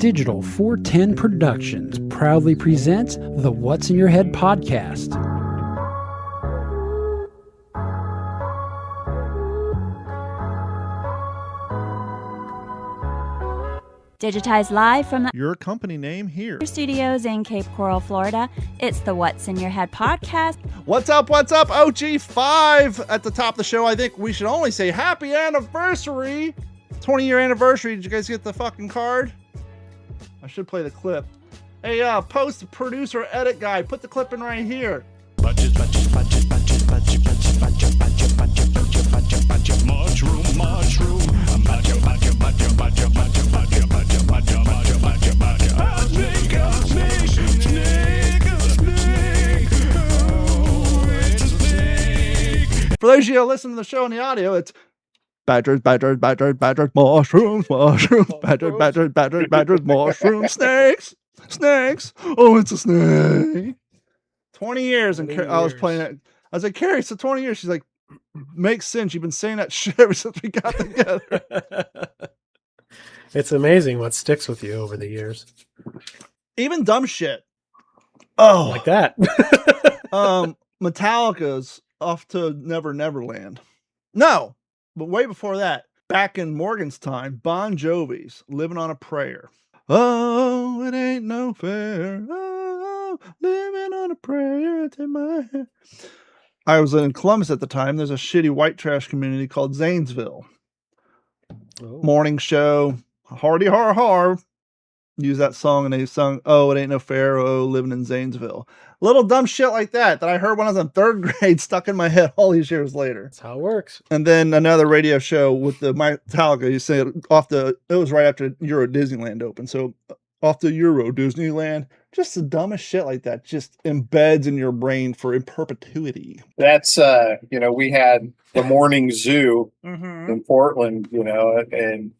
Digital 410 Productions proudly presents the What's in Your Head podcast. Digitized live from Your company name here. the studios in Cape Coral, Florida. It's the What's in Your Head podcast. What's up? OG5 at the top of the show. I think we should only say happy anniversary. 20-year anniversary. Did you guys get the fucking card? I should play the clip. Hey, post producer edit guy, put the clip in right here. For those of you who listen to the show on the audio, it's badgers, mushrooms, badgers, mushrooms, snakes. Oh, it's a snake. 20 years, and I was playing it. I was like, Carrie, so 20 years. She's like, makes sense. You've been saying that shit ever since we got together. It's amazing what sticks with you over the years. Even dumb shit. Oh, Like that. Metallica's Off to Never Neverland. No, but way before that, back in Morgan's time, Bon Jovi's Living on a Prayer. Oh, it ain't no fair. Oh, living on a prayer to my hand. I was in Columbus at the time. There's a shitty white trash community called Zanesville. Oh. Morning show, hardy har har. Use that song, and they sung, "Oh, it ain't no fair, oh, living in Zanesville." Little dumb shit like that I heard when I was in third grade, stuck in my head all these years later. That's how it works. And then another radio show with the Metallica. You say it was right after Euro Disneyland opened. So off the Euro Disneyland, just the dumbest shit like that just embeds in your brain for in perpetuity. That's we had the morning zoo in Portland, and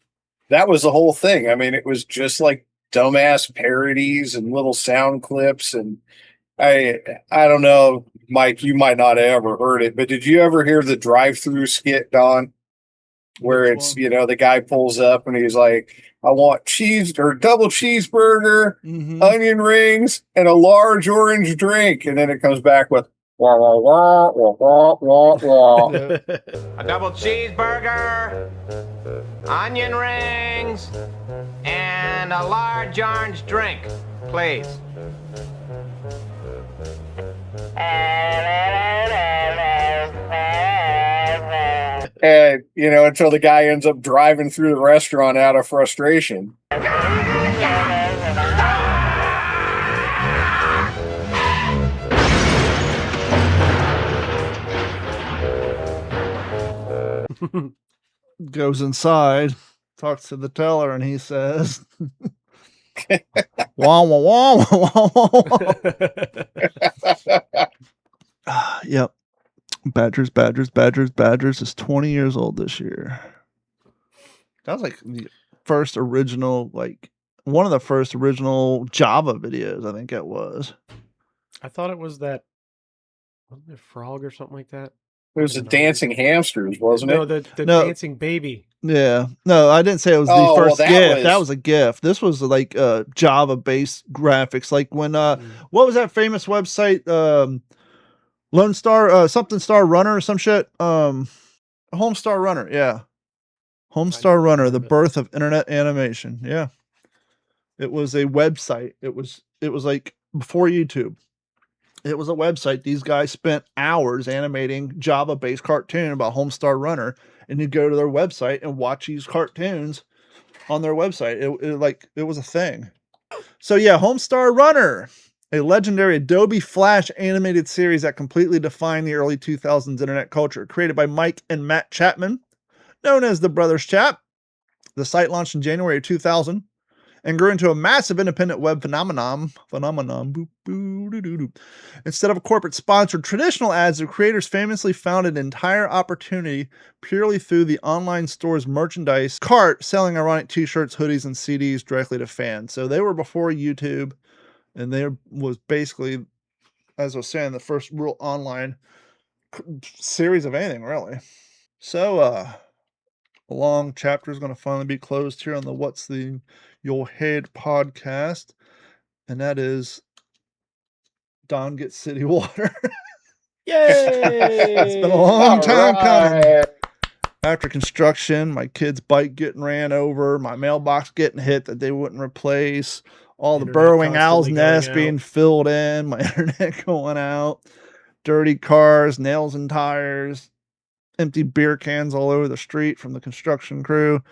that was the whole thing. I mean, it was just like dumbass parodies and little sound clips. And I don't know, Mike, you might not have ever heard it, but did you ever hear the drive-through skit, Don? Where it's, the guy pulls up and he's like, I want double cheeseburger, onion rings, and a large orange drink. And then it comes back with wah, wah, wah, wah, wah, wah, wah. A double cheeseburger, onion rings, and a large orange drink, please. And, until the guy ends up driving through the restaurant out of frustration. Goes inside, talks to the teller, and he says, wah, wah, wah, wah, wah, wah. Yep. Badgers is 20 years old this year. That was like the first original, one of the first original Java videos, I think it was. I thought it was that, wasn't it Frog or something like that? It was the dancing hamsters, wasn't No, it? the No. dancing baby. Yeah. No, I didn't say it was the first GIF. That was a GIF. This was like Java-based graphics. Like when, what was that famous website? Lone Star, something Star Runner or some shit. Homestar Runner, yeah. Homestar Runner, the birth of internet animation. Yeah. It was a website. It was like before YouTube. It was a website. These guys spent hours animating Java-based cartoon about Homestar Runner, and you'd go to their website and watch these cartoons on their website. It was a thing. So yeah, Homestar Runner, a legendary Adobe Flash animated series that completely defined the early 2000s internet culture, created by Mike and Matt Chapman, known as the Brothers Chap. The site launched in January of 2000 and grew into a massive independent web phenomenon. Instead of a corporate-sponsored traditional ads, the creators famously found an entire opportunity purely through the online store's merchandise cart, selling ironic t-shirts, hoodies, and CDs directly to fans. So they were before YouTube, and they was basically, as I was saying, the first real online series of anything, really. So, A long chapter is going to finally be closed here on the What's Your Head podcast. And that is Don gets city water. Yay! It's been a long time coming. After construction, my kid's bike getting ran over, my mailbox getting hit that they wouldn't replace, all the burrowing owl's nest being filled in, my internet going out, dirty cars, nails and tires, empty beer cans all over the street from the construction crew.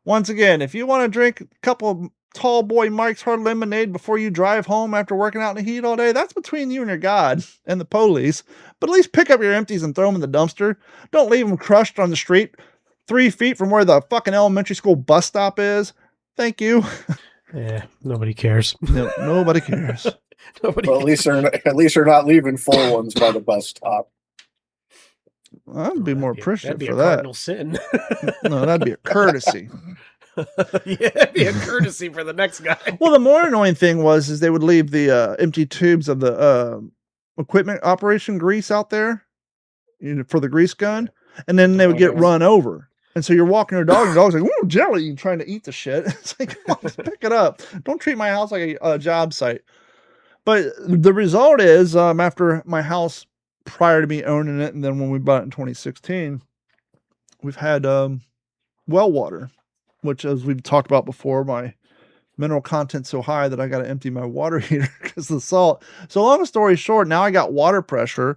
Once again, if you want to drink a couple of Tall Boy Mike's Hard Lemonade before you drive home after working out in the heat all day, that's between you and your God and the police. But at least pick up your empties and throw them in the dumpster. Don't leave them crushed on the street 3 feet from where the fucking elementary school bus stop is. Thank you. Yeah, nobody cares. No, nobody cares. Well, at least they're not leaving full ones by the bus stop. I'd be more appreciative for a that. cardinal sin. No, that'd be a courtesy. Yeah, that'd be a courtesy for the next guy. Well, the more annoying thing is they would leave the empty tubes of the equipment operation grease out there, for the grease gun, and then they would get run over. And so you're walking your dog, and the dog's like, "Ooh, jelly!" You're trying to eat the shit. It's like, come on, just pick it up. Don't treat my house like a job site. But the result is, after my house, prior to me owning it, and then when we bought it in 2016, we've had well water, which, as we've talked about before, my mineral content's so high that I got to empty my water heater because of the salt. So long story short, now I got water pressure,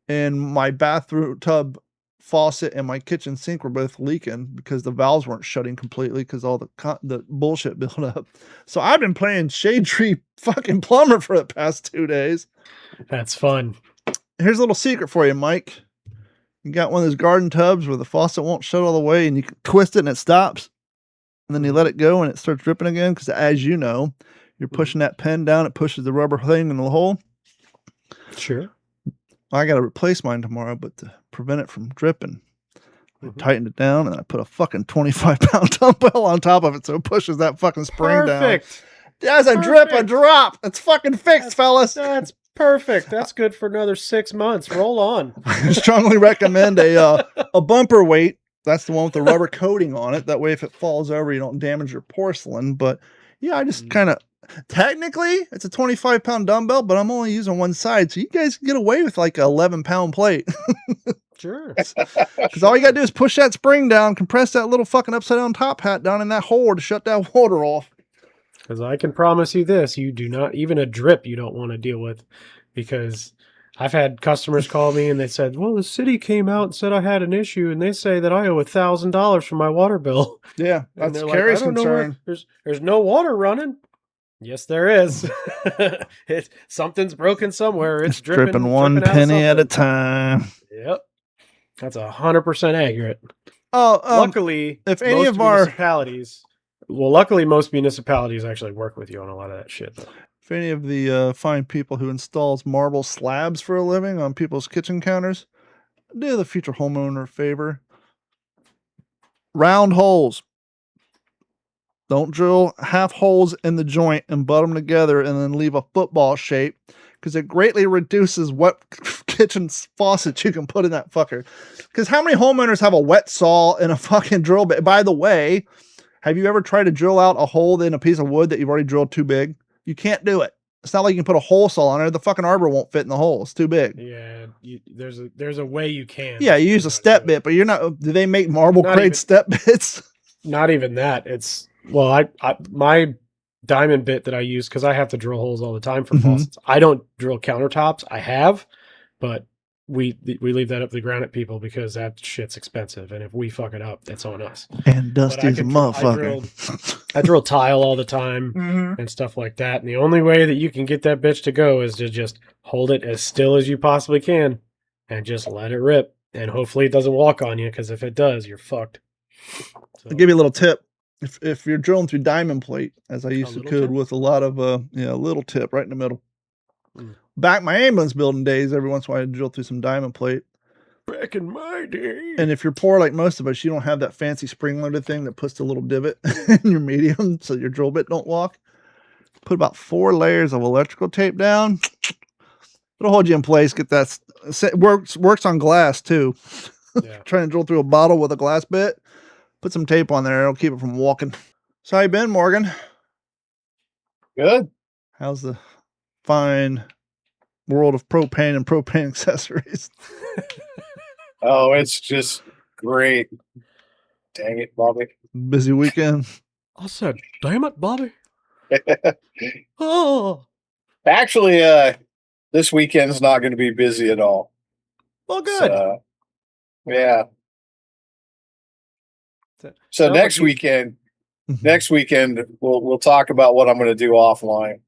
and my bathroom tub faucet and my kitchen sink were both leaking because the valves weren't shutting completely because all the bullshit built up. So I've been playing Shade Tree fucking Plumber for the past 2 days. That's fun. Here's a little secret for you, Mike. You got one of those garden tubs where the faucet won't shut all the way, and you can twist it and it stops. And then you let it go and it starts dripping again because, as you know, you're pushing that pen down, it pushes the rubber thing in the hole. Sure. I got to replace mine tomorrow, but to prevent it from dripping, I tightened it down and I put a fucking 25-pound dumbbell on top of it so it pushes that fucking spring down. As a drip, a drop. It's fucking fixed, fellas. That's perfect. That's good for another 6 months. Roll on. I strongly recommend a bumper weight. That's the one with the rubber coating on it. That way, if it falls over, you don't damage your porcelain. But yeah, I just kind of, technically, it's a 25-pound dumbbell, but I'm only using one side. So you guys can get away with like an 11-pound plate. Sure. Because all you got to do is push that spring down, compress that little fucking upside down top hat down in that hole to shut that water off. Because I can promise you this, you do not, even a drip you don't want to deal with, because I've had customers call me and they said, well, the city came out and said I had an issue and they say that I owe $1,000 for my water bill. Yeah, that's Carrie's concern. There's no water running. Yes, there is. Something's broken somewhere. It's dripping one penny at a time. Yep. That's 100% accurate. Oh, luckily, if any of our municipalities, luckily most municipalities actually work with you on a lot of that shit, though. If any of the fine people who installs marble slabs for a living on people's kitchen counters, do the future homeowner a favor. Round holes. Don't drill half holes in the joint and butt them together and then leave a football shape, because it greatly reduces what kitchen faucet you can put in that fucker. Because how many homeowners have a wet saw and a fucking drill bit? By the way, have you ever tried to drill out a hole in a piece of wood that you've already drilled too big? You can't do it. It's not like you can put a hole saw on there. The fucking arbor won't fit in the hole. It's too big. Yeah, there's a way you can. Yeah, you use a step bit, but you're not. Do they make marble grade step bits? Not even that. It's I my diamond bit that I use, because I have to drill holes all the time for faucets. I don't drill countertops. I have, but we leave that up to the granite people because that shit's expensive, and if we fuck it up, that's on us. And Dusty's a motherfucker. I drill tile all the time and stuff like that, and the only way that you can get that bitch to go is to just hold it as still as you possibly can and just let it rip, and hopefully it doesn't walk on you, because if it does, you're fucked. So, I'll give you a little tip. If you're drilling through diamond plate, as I used to code with a lot of a little tip right in the middle. Back my ambulance building days, every once in a while I'd drill through some diamond plate. Back in my day. And if you're poor like most of us, you don't have that fancy spring-loaded thing that puts the little divot in your medium so your drill bit don't walk. Put about 4 layers of electrical tape down. It'll hold you in place. Get that. Works on glass too. Yeah. Trying to drill through a bottle with a glass bit. Put some tape on there. It'll keep it from walking. So how you been, Morgan? Good. How's the fine world of propane and propane accessories? Oh, it's just great. Dang it, Bobby. Busy weekend. I said, damn it, Bobby. Oh. Actually, this weekend's not going to be busy at all. Well, good. Yeah. So next weekend, we'll talk about what I'm going to do offline.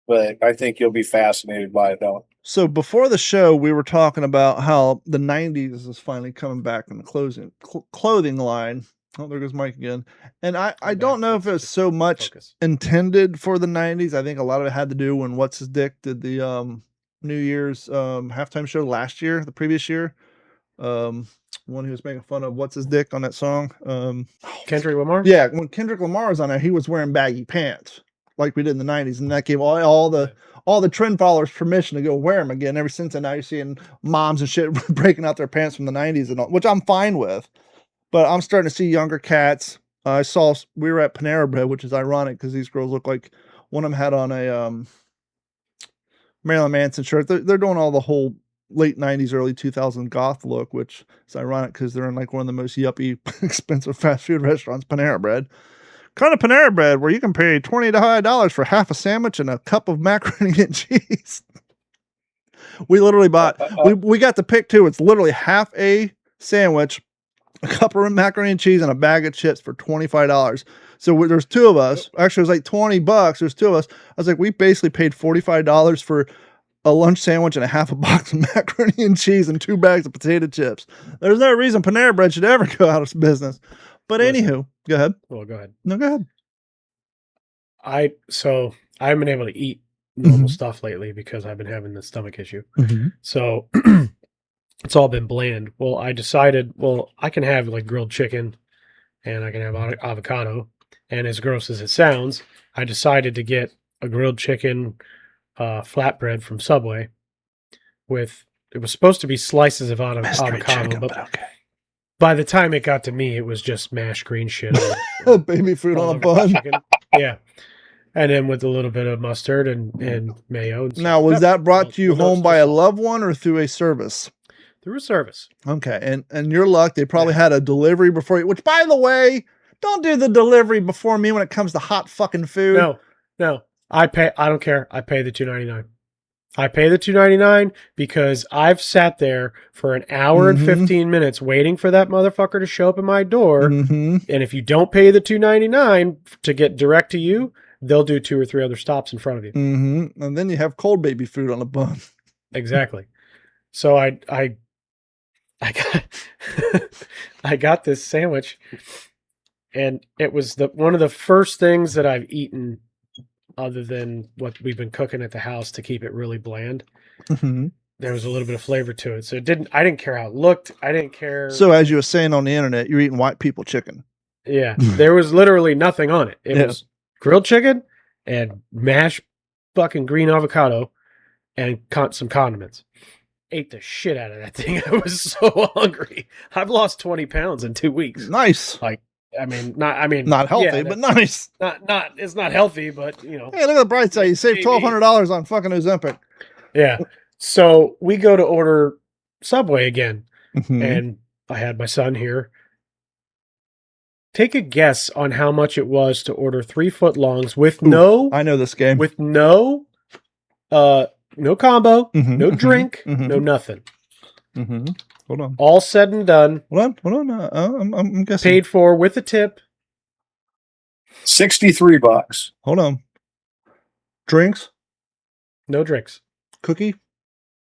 But I think you'll be fascinated by it, though. So before the show, we were talking about how the 90s is finally coming back in the clothing line. Oh, there goes Mike again. And I don't know if it's so much intended for the 90s. I think a lot of it had to do when What's His Dick did the New Year's halftime show the previous year. One who was making fun of What's His Dick on that song. Kendrick Lamar? Yeah, when Kendrick Lamar was on there, he was wearing baggy pants like we did in the 90s. And that gave all the trend followers permission to go wear them again. Ever since then, now you're seeing moms and shit breaking out their pants from the 90s and all, which I'm fine with. But I'm starting to see younger cats. We were at Panera Bread, which is ironic because these girls look like one of them had on a Marilyn Manson shirt. They're doing all the whole late 90s, early 2000s goth look, which is ironic because they're in like one of the most yuppie, expensive fast food restaurants, Panera Bread. Kind of Panera Bread where you can pay $20 for half a sandwich and a cup of macaroni and cheese. We literally bought, we got the pick too. It's literally half a sandwich, a cup of macaroni and cheese, and a bag of chips for $25. So there's two of us. Actually, it was like $20. There's two of us. I was like, we basically paid $45 for a lunch sandwich and a half a box of macaroni and cheese and 2 bags of potato chips. There's no reason Panera Bread should ever go out of business. But anywho, go ahead. Well, go ahead. No, go ahead. I haven't been able to eat normal stuff lately because I've been having the stomach issue. So it's all been bland. Well, I decided, I can have like grilled chicken and I can have avocado. And as gross as it sounds, I decided to get a grilled chicken flatbread from Subway it was supposed to be slices of avocado, chicken, but okay. By the time it got to me, it was just mashed green shit. Baby food on a bun. Yeah. And then with a little bit of mustard and mayo. And now, was that brought to you home by a loved one or through a service? Through a service. Okay. And your luck, they probably had a delivery before you, which, by the way, don't do the delivery before me when it comes to hot fucking food. No. I don't care. I pay the $2.99. I pay the $2.99 because I've sat there for an hour and 15 minutes waiting for that motherfucker to show up at my door. And if you don't pay the $2.99 to get direct to you, they'll do 2 or 3 other stops in front of you. And then you have cold baby food on a bun. Exactly. So I got I got this sandwich, and it was one of the first things that I've eaten other than what we've been cooking at the house to keep it really bland. There was a little bit of flavor to it. So I didn't care how it looked. I didn't care. So as you were saying on the internet, you're eating white people chicken. Yeah. There was literally nothing on it. It was grilled chicken and mashed fucking green avocado and some condiments. Ate the shit out of that thing. I was so hungry. I've lost 20 pounds in 2 weeks. Nice. Not healthy, but nice. It's not healthy, but you know. Hey, look at the bright side. You saved $1,200 on fucking Ozempic. Yeah. So we go to order Subway again, and I had my son here. Take a guess on how much it was to order 3 footlongs with I know this game. With no combo, no drink, no nothing. Hold on. All said and done. Hold on. I'm guessing. Paid for with a tip. $63. Hold on. Drinks? No drinks. Cookie?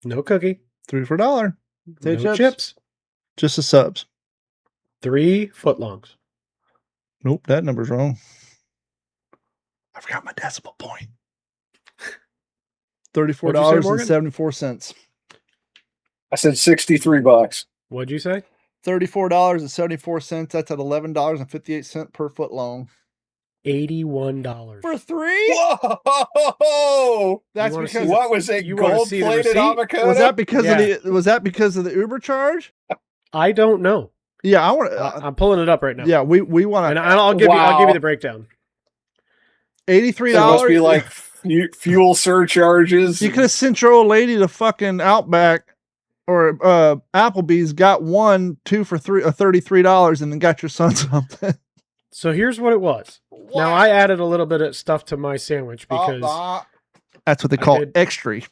No cookie. 3 for $1. No chips. Just the subs. 3 footlongs. Nope, that number's wrong. I forgot my decimal point. $34.74. I said $63. What'd you say? $34.74. That's at $11.58 per foot long. $81 for 3. Whoa! That's because what was it? Gold-plated avocado? Was that because of the Uber charge? I don't know. Yeah, I want. I'm pulling it up right now. Yeah, we want to. And I'll give you the breakdown. $83. There must be like fuel surcharges. You could have sent your old lady to fucking Outback or Applebee's, got 2 for $33, and then got your son something. So here's what it was. What? Now I added a little bit of stuff to my sandwich because that's what they call extra.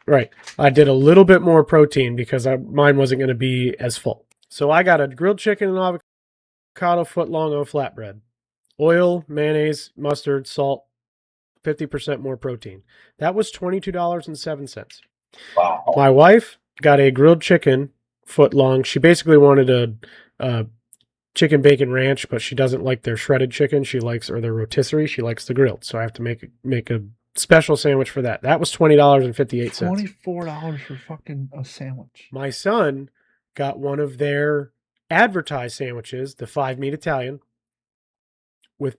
Right. I did a little bit more protein because mine wasn't going to be as full. So I got a grilled chicken and avocado footlong on flatbread. Oil, mayonnaise, mustard, salt, 50% more protein. That was $22.07. Wow. My wife got a grilled chicken footlong. She basically wanted a chicken bacon ranch, but she doesn't like their shredded chicken. She likes, or their rotisserie. She likes the grilled. So I have to make a special sandwich for that. That was $20.58. $24 for fucking a sandwich. My son got one of their advertised sandwiches, the 5-meat Italian, with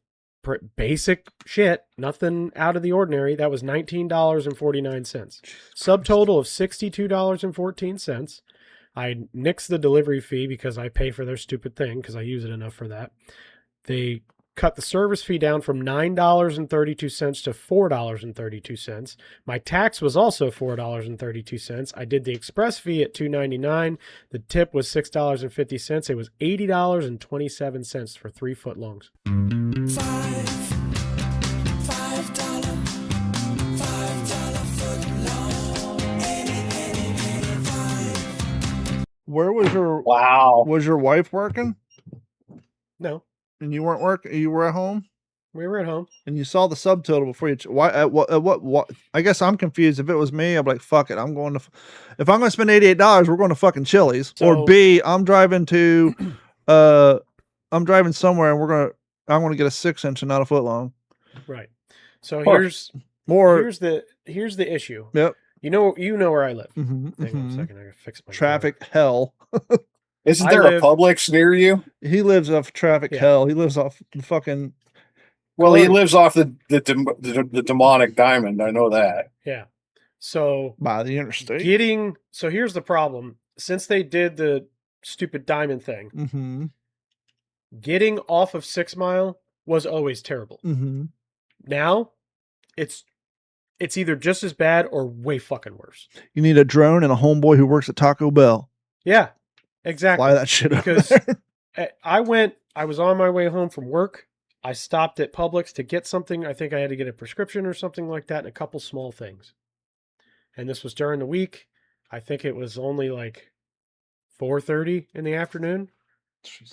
basic shit, nothing out of the ordinary. That was $19.49. Subtotal of $62.14. I nixed the delivery fee because I pay for their stupid thing because I use it enough for that. They cut the service fee down from $9.32 to $4.32. My tax was also $4.32. I did the express fee at $2.99. The tip was $6.50. It was $80.27 for 3 footlongs. Where was your Was your wife working? No. And you weren't working? You were at home? We were at home. And you saw the subtotal before you... Why? At what? I guess I'm confused. If it was me, I'm like, fuck it. I'm going to... If I'm going to spend $88, we're going to fucking Chili's. So, or B, I'm driving to... I'm driving somewhere and I'm going to get a 6-inch and not a foot long. Right. So here's the issue. Yep. You know where I live. Mm-hmm, Hang on a second. I gotta fix my traffic hell. Isn't there a Publix near you? He lives off traffic hell. He lives off the fucking... Well, he lives off the demonic diamond. I know that. Yeah. So by the interstate. So here's the problem. Since they did the stupid diamond thing, getting off of 6 Mile was always terrible. Now, it's either just as bad or way fucking worse. You need a drone and a homeboy who works at Taco Bell. Yeah, exactly. Fly that shit because I was on my way home from work. I stopped at Publix to get something. I think I had to get a prescription or something like that and a couple small things. And this was during the week. I think it was only like 4:30 in the afternoon.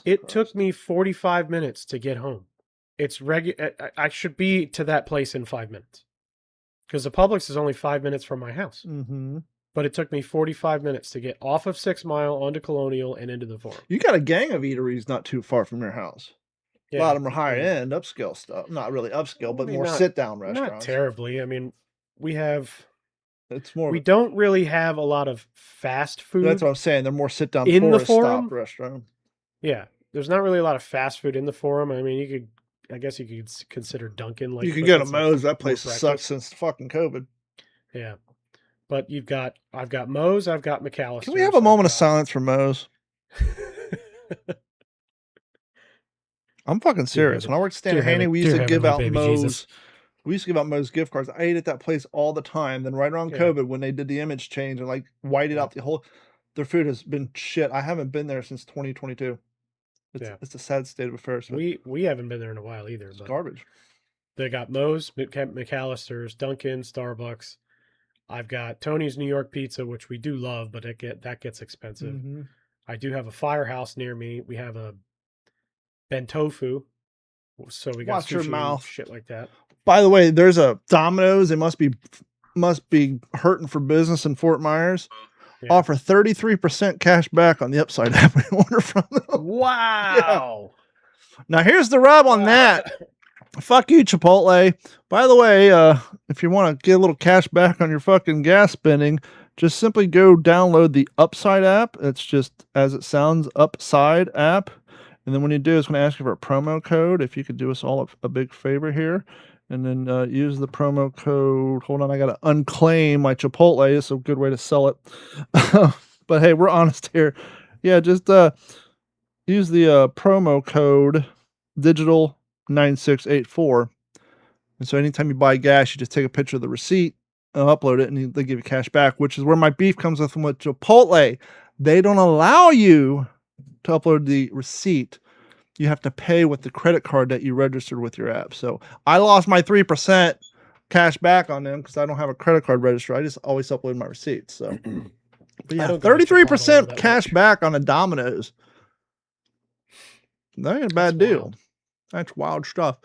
It took me 45 minutes to get home. I should be to that place in 5 minutes. Because the Publix is only 5 minutes from my house. But it took me 45 minutes to get off of 6 Mile onto Colonial and into the Forum. You got a gang of eateries not too far from your house. Yeah. A lot of them are higher end, upscale stuff. Not really upscale, but more sit-down restaurants. Not terribly. I mean, we don't really have a lot of fast food. That's what I'm saying. They're more sit-down in the Forum restaurant. Yeah. There's not really a lot of fast food in the Forum. I mean, I guess you could consider Dunkin'. You could go to Moe's. That place sucks since fucking COVID. Yeah. But I've got Moe's, I've got McAllister's. Can we have a moment of silence for Moe's? I'm fucking serious. When I worked at Stanley Haney, we used to give out Moe's. Jesus. We used to give out Moe's gift cards. I ate at that place all the time. Then right around COVID, when they did the image change and like whited out the whole, their food has been shit. I haven't been there since 2022. It's a sad state of affairs. We haven't been there in a while either. It's garbage. They got Moe's, McAllister's, Dunkin', Starbucks. I've got Tony's New York Pizza, which we do love, but that gets expensive. I do have a Firehouse near me. We have a Bentofu. So we got Watch your mouth. Shit like that. By the way, there's a Domino's. They must be hurting for business in Fort Myers. Yeah. Offer 33% cash back on the Upside app when you order from them. Wow. Yeah. Now here's the rub on that. Fuck you, Chipotle. By the way, if you want to get a little cash back on your fucking gas spending, just simply go download the Upside app. It's just as it sounds, Upside app. And then when you do, it's going to ask you for a promo code. If you could do us all a big favor here. And then use the promo code. Hold on, I got to unclaim my Chipotle. It's a good way to sell it. But hey, we're honest here. Yeah, just use the promo code digital 9684. And so anytime you buy gas, you just take a picture of the receipt, upload it, and they give you cash back, which is where my beef comes with Chipotle. They don't allow you to upload the receipt. You have to pay with the credit card that you registered with your app. So I lost my 3% cash back on them because I don't have a credit card register. I just always upload my receipts. So, but yeah, 33% cash back on a Domino's. That ain't a bad deal. Wild. That's wild stuff.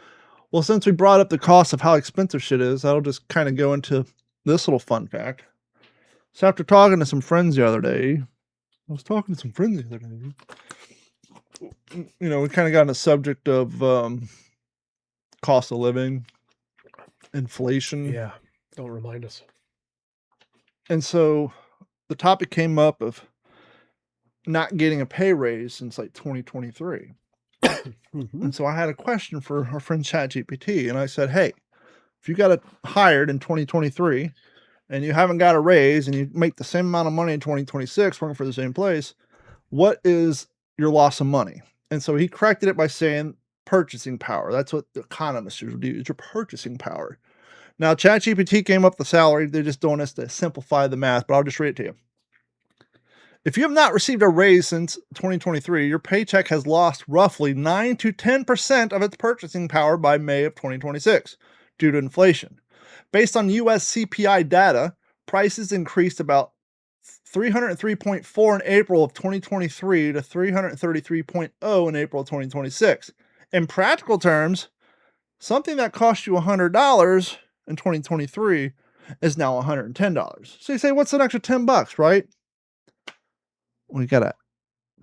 Well, since we brought up the cost of how expensive shit is, I'll just kind of go into this little fun fact. So after talking to some friends the other day, we kind of got on the subject of cost of living, inflation. Yeah, don't remind us. And so the topic came up of not getting a pay raise since like 2023. And so I had a question for our friend ChatGPT, and I said, hey, if you got hired in 2023 and you haven't got a raise and you make the same amount of money in 2026 working for the same place, what is your loss of money? And so he corrected it by saying purchasing power. That's what the economists would do, is your purchasing power. Now, ChatGPT came up with the salary. They're just doing this to simplify the math, but I'll just read it to you. If you have not received a raise since 2023, your paycheck has lost roughly 9 to 10% of its purchasing power by May of 2026 due to inflation. Based on US CPI data, prices increased about 303.4 in April of 2023 to 333.0 in April of 2026. In practical terms, something that cost you $100 in 2023 is now $110. So you say, what's an extra $10, right? We got to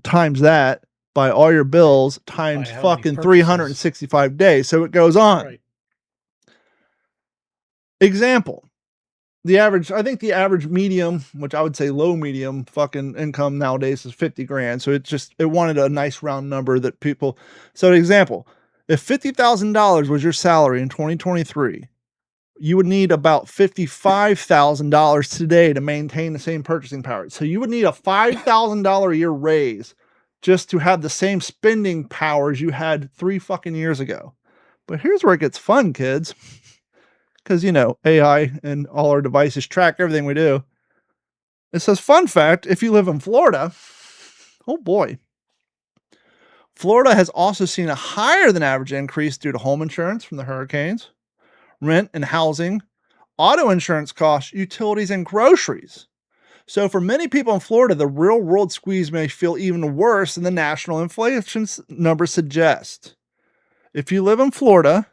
times that by all your bills times fucking 365 days. So it goes on. Right. Example. I think the average medium, which I would say low medium fucking income nowadays is 50 grand. So it wanted a nice round number that people, so an example, if $50,000 was your salary in 2023, you would need about $55,000 today to maintain the same purchasing power. So you would need a $5,000 a year raise just to have the same spending power as you had 3 fucking years ago. But here's where it gets fun, kids. Because, AI and all our devices track everything we do. It says, fun fact, if you live in Florida, oh boy, Florida has also seen a higher than average increase due to home insurance from the hurricanes, rent and housing, auto insurance costs, utilities, and groceries. So for many people in Florida, the real world squeeze may feel even worse than the national inflation numbers suggest. If you live in Florida,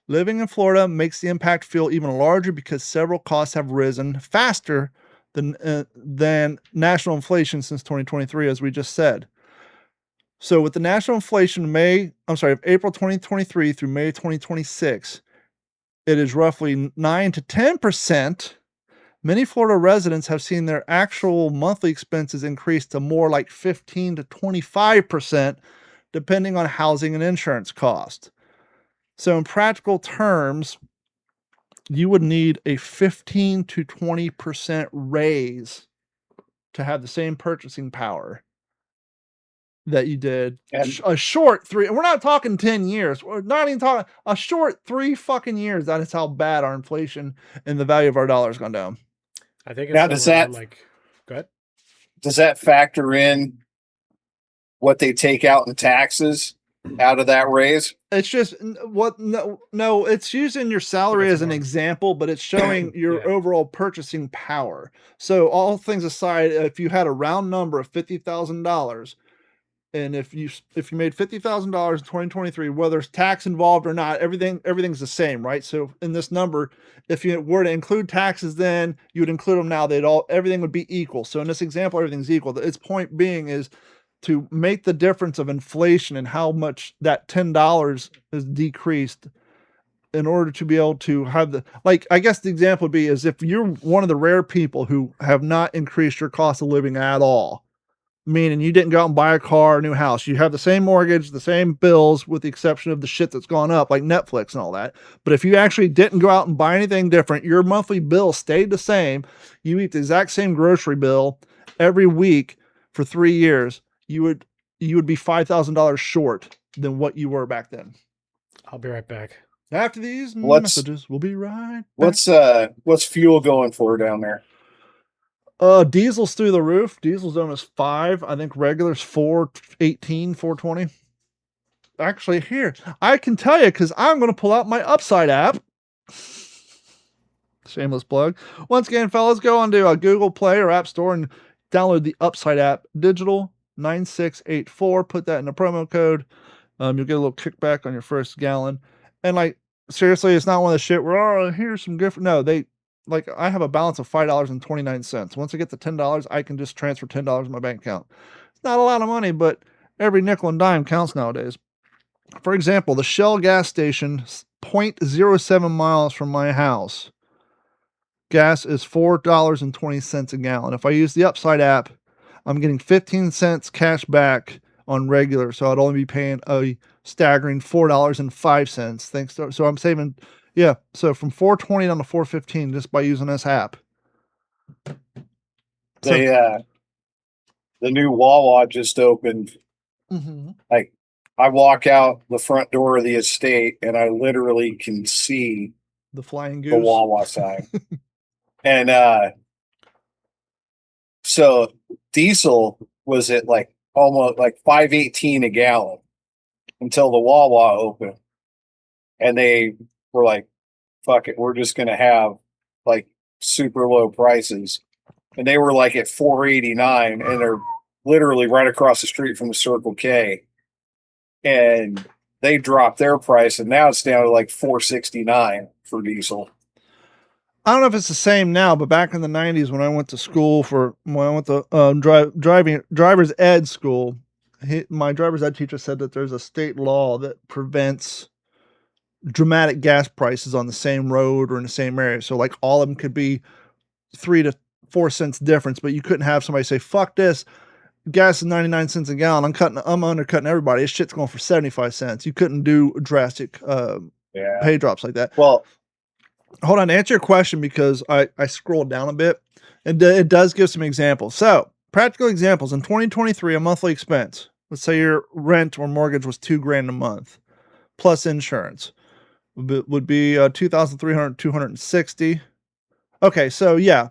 living in Florida makes the impact feel even larger because several costs have risen faster than national inflation since 2023, as we just said. So with the national inflation of April 2023 through May 2026, it is roughly 9 to 10%. Many Florida residents have seen their actual monthly expenses increase to more like 15 to 25%, depending on housing and insurance costs. So in practical terms, you would need a 15 to 20% raise to have the same purchasing power that you did. A short 3, we're not talking 10 years. We're not even talking a short 3 fucking years. That is how bad our inflation and the value of our dollar has gone down. I think it's now, go ahead. Does that factor in what they take out in taxes out of that raise? It's just no, it's using your salary as an example, but it's showing your overall purchasing power. So all things aside, if you had a round number of $50,000, and if you made $50,000 in 2023, whether it's tax involved or not, everything's the same, right? So in this number, if you were to include taxes, then you would include them now. Everything would be equal. So in this example, everything's equal. Its point being is to make the difference of inflation and how much that $10 is decreased in order to be able to have I guess the example would be is if you're one of the rare people who have not increased your cost of living at all, meaning you didn't go out and buy a car or a new house. You have the same mortgage, the same bills, with the exception of the shit that's gone up, like Netflix and all that. But if you actually didn't go out and buy anything different, your monthly bill stayed the same. You eat the exact same grocery bill every week for 3 years. You you would be $5,000 short than what you were back then. I'll be right back. After these messages, we'll be right back. What's fuel going for down there? Diesel's through the roof. Diesel's almost $5. I think regular's $4.18, $4.20. Actually, here, I can tell you because I'm going to pull out my Upside app. Shameless plug. Once again, fellas, go onto Google Play or App Store and download the Upside app. Digital 9684. Put that in the promo code. You'll get a little kickback on your first gallon. And like, seriously, it's not one of the shit where, oh, here's some gift. No, I have a balance of $5.29. Once I get to $10, I can just transfer $10 in my bank account. It's not a lot of money, but every nickel and dime counts nowadays. For example, the Shell gas station, 0.07 miles from my house, gas is $4.20 a gallon. If I use the Upside app, I'm getting 15 cents cash back on regular, so I'd only be paying a staggering $4.05. So I'm saving, so from $4.20 down to $4.15 just by using this app. The new Wawa just opened. Mm-hmm. Like, I walk out the front door of the estate and I literally can see the flying goose, the Wawa sign. And so diesel was at like almost like $5.18 a gallon until the Wawa opened. And they were like, fuck it, we're just gonna have like super low prices. And they were like at $4.89 and they're literally right across the street from the Circle K. And they dropped their price, and now it's down to like $4.69 for diesel. I don't know if it's the same now, but back in the 90s when I went to school driver's ed school, my driver's ed teacher said that there's a state law that prevents dramatic gas prices on the same road or in the same area. So like all of them could be 3 to 4 cents difference, but you couldn't have somebody say, fuck this. Gas is 99 cents a gallon. I'm undercutting everybody. This shit's going for 75 cents. You couldn't do drastic pay drops like that. Well, hold on, to answer your question, because I scrolled down a bit and it does give some examples. So practical examples in 2023, a monthly expense. Let's say your rent or mortgage was $2,000 a month plus insurance would be 2,260. Okay. So yeah.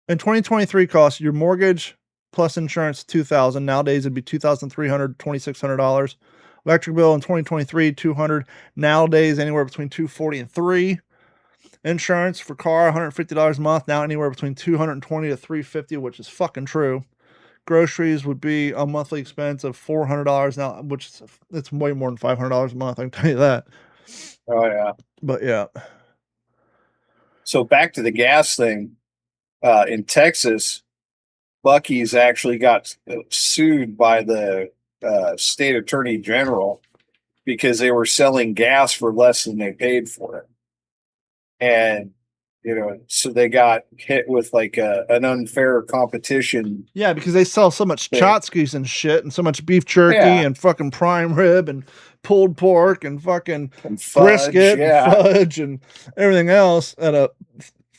In 2023 costs, your mortgage plus insurance, $2,000. Nowadays it'd be $2,300, $2,600. Electric bill in 2023, $200. Nowadays anywhere between $240 and $300. Insurance for car, $150 a month. Now anywhere between $220 to $350, which is fucking true. Groceries would be a monthly expense of $400 now, which it's way more than $500 a month. I can tell you that. Oh yeah. But yeah. So back to the gas thing. In Texas, Buc-ee's actually got sued by the state attorney general because they were selling gas for less than they paid for it. And, so they got hit with like an unfair competition. Yeah, because they sell so much tchotchkes and shit and so much beef jerky and fucking prime rib and pulled pork and fucking brisket and fudge and everything else at a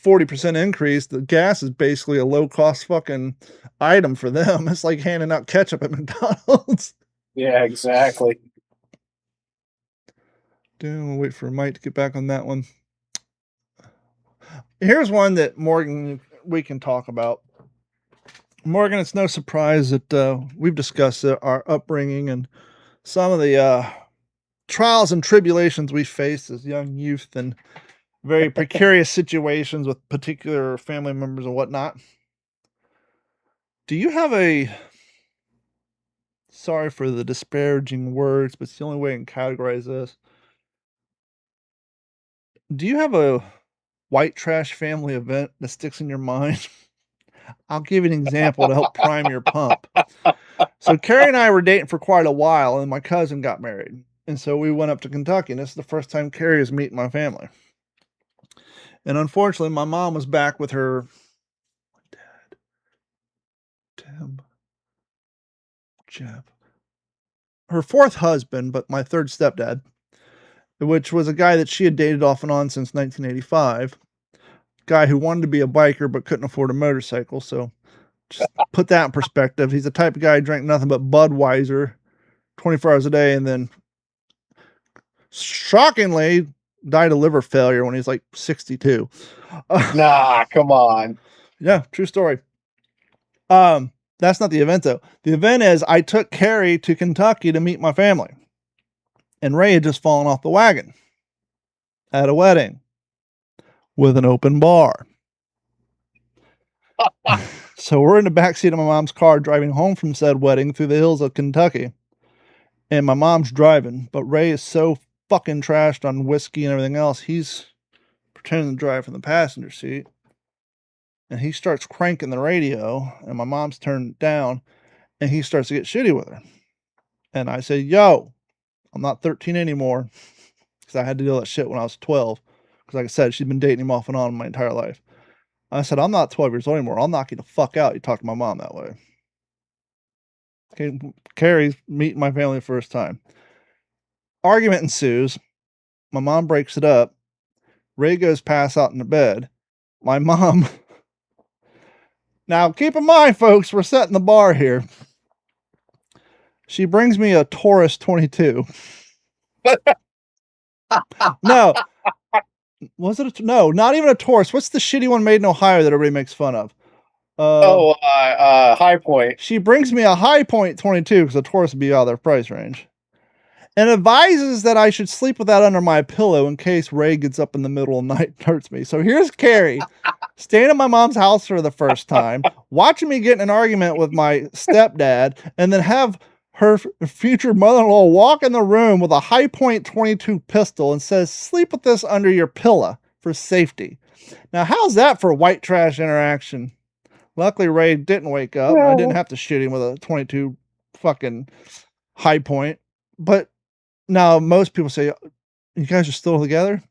40% increase. The gas is basically a low cost fucking item for them. It's like handing out ketchup at McDonald's. Yeah, exactly. Dude, we'll wait for Mike to get back on that one. Here's one that Morgan, we can talk about. Morgan, it's no surprise that we've discussed our upbringing and some of the trials and tribulations we faced as young youth and very precarious situations with particular family members and whatnot. Do you have sorry for the disparaging words, but it's the only way I can categorize this. Do you have a white trash family event that sticks in your mind? I'll give you an example to help prime your pump. So Carrie and I were dating for quite a while, and my cousin got married. And so we went up to Kentucky, and this is the first time Carrie was meeting my family. And unfortunately, my mom was back with her dad, Tim, Jeff, her fourth husband, but my third stepdad, which was a guy that she had dated off and on since 1985. Guy who wanted to be a biker but couldn't afford a motorcycle. So Just put that in perspective. He's the type of guy who drank nothing but Budweiser 24 hours a day, and then shockingly died of liver failure when he's like 62. Nah, come on. Yeah, true story. That's not the event though. The event is I took Carrie to Kentucky to meet my family, and Ray had just fallen off the wagon at a wedding with an open bar. So we're in the backseat of my mom's car driving home from said wedding through the hills of Kentucky, and my mom's driving, but Ray is so fucking trashed on whiskey and everything else, he's pretending to drive from the passenger seat. And he starts cranking the radio, and my mom's turned down, and he starts to get shitty with her. And I said, yo, I'm not 13 anymore, because I had to deal with that shit when I was 12. Because like I said, she's been dating him off and on my entire life. I said, I'm not 12 years old anymore. I'll knock you the fuck out. You talk to my mom that way. Okay, Carrie's meeting my family the first time. Argument ensues. My mom breaks it up. Ray goes pass out in the bed. My mom... Now, keep in mind, folks, we're setting the bar here. She brings me a Taurus 22. No. Was it no, not even a Taurus. What's the shitty one made in Ohio that everybody makes fun of? High Point. She brings me a High Point 22 because a Taurus would be out of their price range, and advises that I should sleep with that under my pillow in case Ray gets up in the middle of the night and hurts me. So here's Carrie staying at my mom's house for the first time, watching me get in an argument with my stepdad, and then have her future mother-in-law walk in the room with a High Point 22 pistol and says, sleep with this under your pillow for safety. Now, how's that for white trash interaction? Luckily, Ray didn't wake up. I didn't have to shoot him with a 22 fucking High Point. But now most people say, you guys are still together?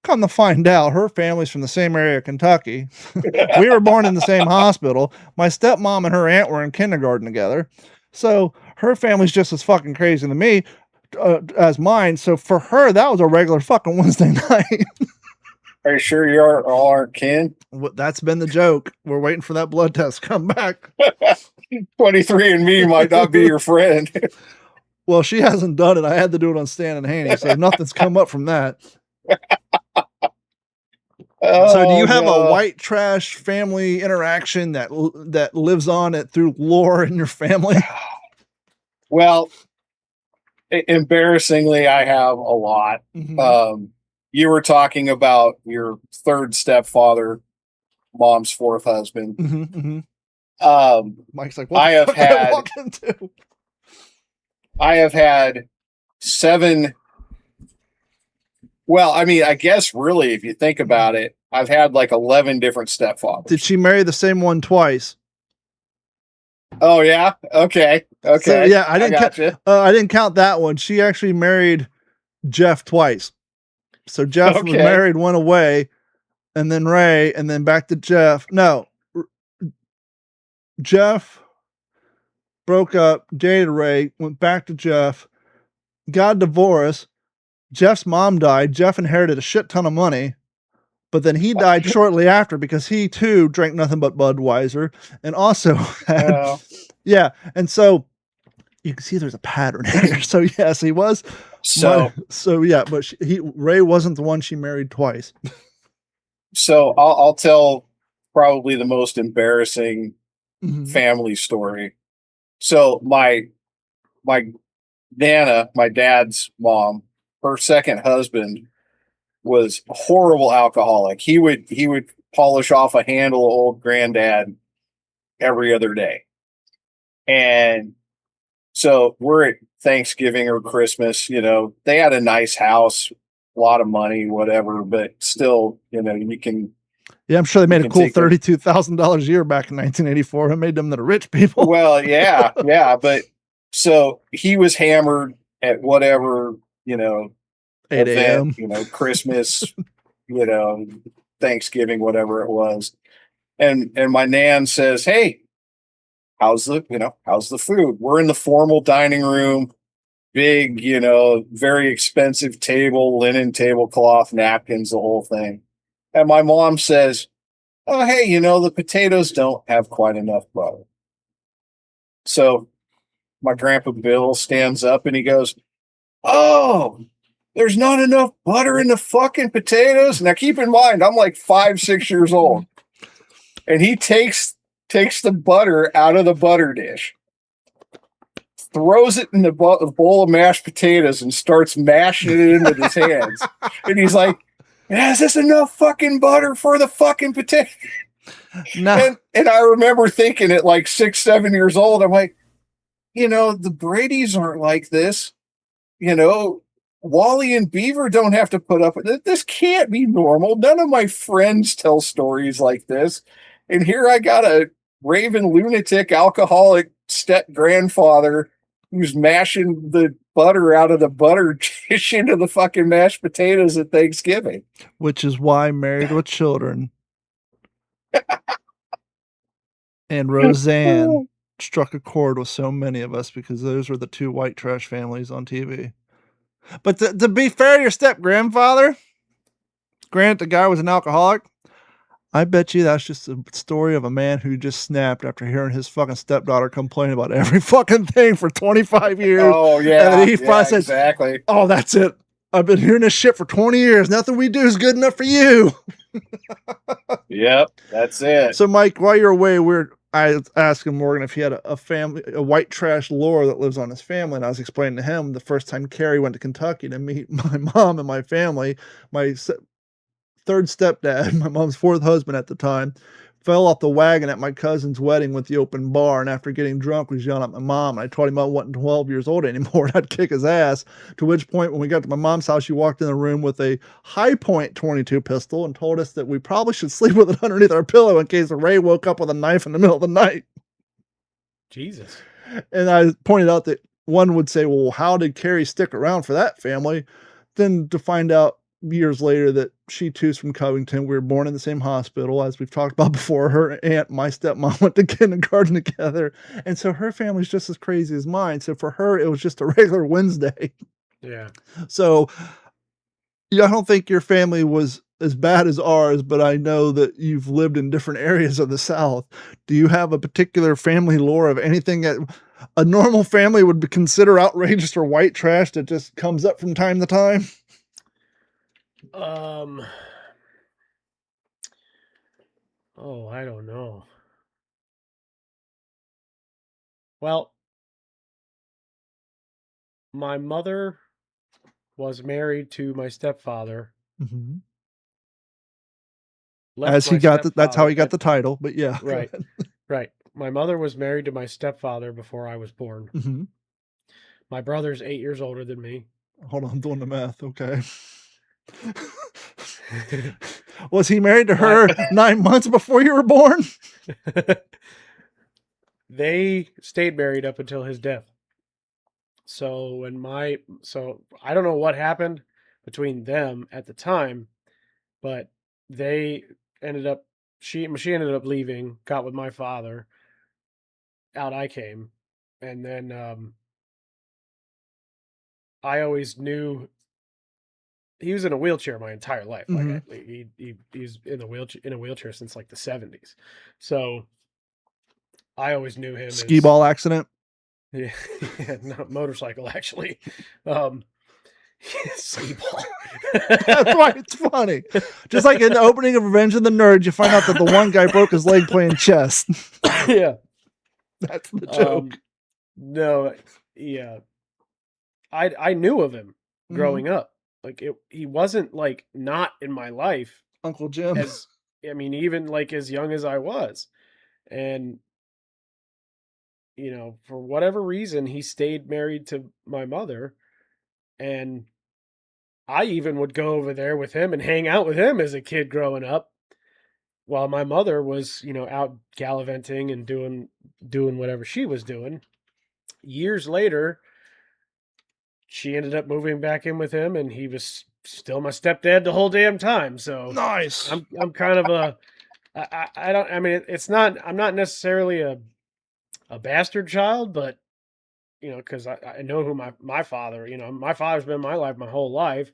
Come to find out, her family's from the same area of Kentucky. We were born in the same hospital. My stepmom and her aunt were in kindergarten together. So her family's just as fucking crazy to me as mine. So for her, that was a regular fucking Wednesday night. Are you sure you all aren't kin? That's been the joke. We're waiting for that blood test to come back. 23andMe might not be your friend. Well, she hasn't done it. I had to do it on Stan and Haney, so nothing's come up from that. So do you have a white trash family interaction that lives on it through lore in your family? Well, embarrassingly, I have a lot. Mm-hmm. You were talking about your third stepfather, mom's fourth husband. Mm-hmm, mm-hmm. Mike's like, what I have had 7. Well, I mean, I guess really, if you think about it, I've had like 11 different stepfathers. Did she marry the same one twice? Oh yeah. Okay. So, yeah, I didn't count that one. She actually married Jeff twice. So Jeff was married, went away, and then Ray, and then back to Jeff. No, Jeff broke up, dated Ray, went back to Jeff, got a divorce. Jeff's mom died. Jeff inherited a shit ton of money, but then he died shortly after because he too drank nothing but Budweiser and also had, yeah. And so you can see there's a pattern here. So yes, he was. So yeah, but Ray wasn't the one she married twice. So I'll tell probably the most embarrassing family story. So my Nana, my dad's mom, her second husband was a horrible alcoholic. He would polish off a handle of old granddad every other day. And so we're at Thanksgiving or Christmas, they had a nice house, a lot of money, whatever, but still, you can. Yeah, I'm sure they made a cool $32,000 a year back in 1984. It made them the rich people. Well, yeah. But so he was hammered at whatever, 8 a.m. Christmas, Thanksgiving, whatever it was. And my nan says, hey, how's the food? We're in the formal dining room, big, very expensive table, linen tablecloth, napkins, the whole thing. And my mom says, oh, hey, the potatoes don't have quite enough butter. So my grandpa Bill stands up and he goes, oh, there's not enough butter in the fucking potatoes. Now keep in mind, I'm like 5-6 years old. And he takes the butter out of the butter dish, throws it in the bowl of mashed potatoes and starts mashing it into his hands. And he's like, is this enough fucking butter for the fucking potato? No. And I remember thinking at like 6-7 years old, I'm like, the Bradys aren't like this. Wally and Beaver don't have to put up with it. This can't be normal. None of my friends tell stories like this. And here I got a raving lunatic alcoholic step grandfather who's mashing the butter out of the butter dish into the fucking mashed potatoes at Thanksgiving. Which is why Married with Children and Roseanne struck a chord with so many of us, because those were the two white trash families on TV. But to be fair to your step grandfather, granted the guy was an alcoholic, I bet you that's just a story of a man who just snapped after hearing his fucking stepdaughter complain about every fucking thing for 25 years. Oh, yeah. And then he finally said, exactly. oh, that's it. I've been hearing this shit for 20 years. Nothing we do is good enough for you. Yep, that's it. So, Mike, while you're away, I was asking Morgan if he had a white trash lore that lives on his family. And I was explaining to him the first time Carrie went to Kentucky to meet my mom and my family, my third stepdad, my mom's fourth husband at the time, fell off the wagon at my cousin's wedding with the open bar, and after getting drunk was yelling at my mom. And I told him I wasn't 12 years old anymore and I'd kick his ass, to which point when we got to my mom's house, she walked in the room with a high point 22 pistol and told us that we probably should sleep with it underneath our pillow in case Ray woke up with a knife in the middle of the night. Jesus. And I pointed out that one would say, well, how did Carrie stick around for that family? Then to find out years later that she too's from Covington. We were born in the same hospital, as we've talked about before. Her aunt, my stepmom, went to kindergarten together. And so her family's just as crazy as mine. So for her, it was just a regular Wednesday. Yeah. So I don't think your family was as bad as ours, but I know that you've lived in different areas of the South. Do you have a particular family lore of anything that a normal family would consider outrageous or white trash that just comes up from time to time? Oh, I don't know. Well, my mother was married to my stepfather. Mm-hmm. That's how he got the title, but yeah. Right. Right. My mother was married to my stepfather before I was born. Mm-hmm. My brother's 8 years older than me. Hold on, I'm doing the math. Okay. Was he married to her 9 months before you were born? They stayed married up until his death. So I don't know what happened between them at the time, but they ended up, she ended up leaving, got with my father. Out I came. And then I always knew he was in a wheelchair my entire life. Mm-hmm. Like he's in a wheelchair since like the 70s. So I always knew him. Skee ball accident. Yeah, not motorcycle actually. Skee ball. That's why it's funny. Just like in the opening of Revenge of the Nerds, you find out that the one guy broke his leg playing chess. Yeah, that's the joke. No, yeah, I knew of him growing up. Like he wasn't like not in my life, Uncle Jim. Even like as young as I was, and for whatever reason, he stayed married to my mother, and I even would go over there with him and hang out with him as a kid growing up, while my mother was out gallivanting and doing whatever she was doing. Years later, she ended up moving back in with him, and he was still my stepdad the whole damn time. So nice. I'm kind of I'm not necessarily a bastard child, but because I know who my father, my father's been in my life my whole life,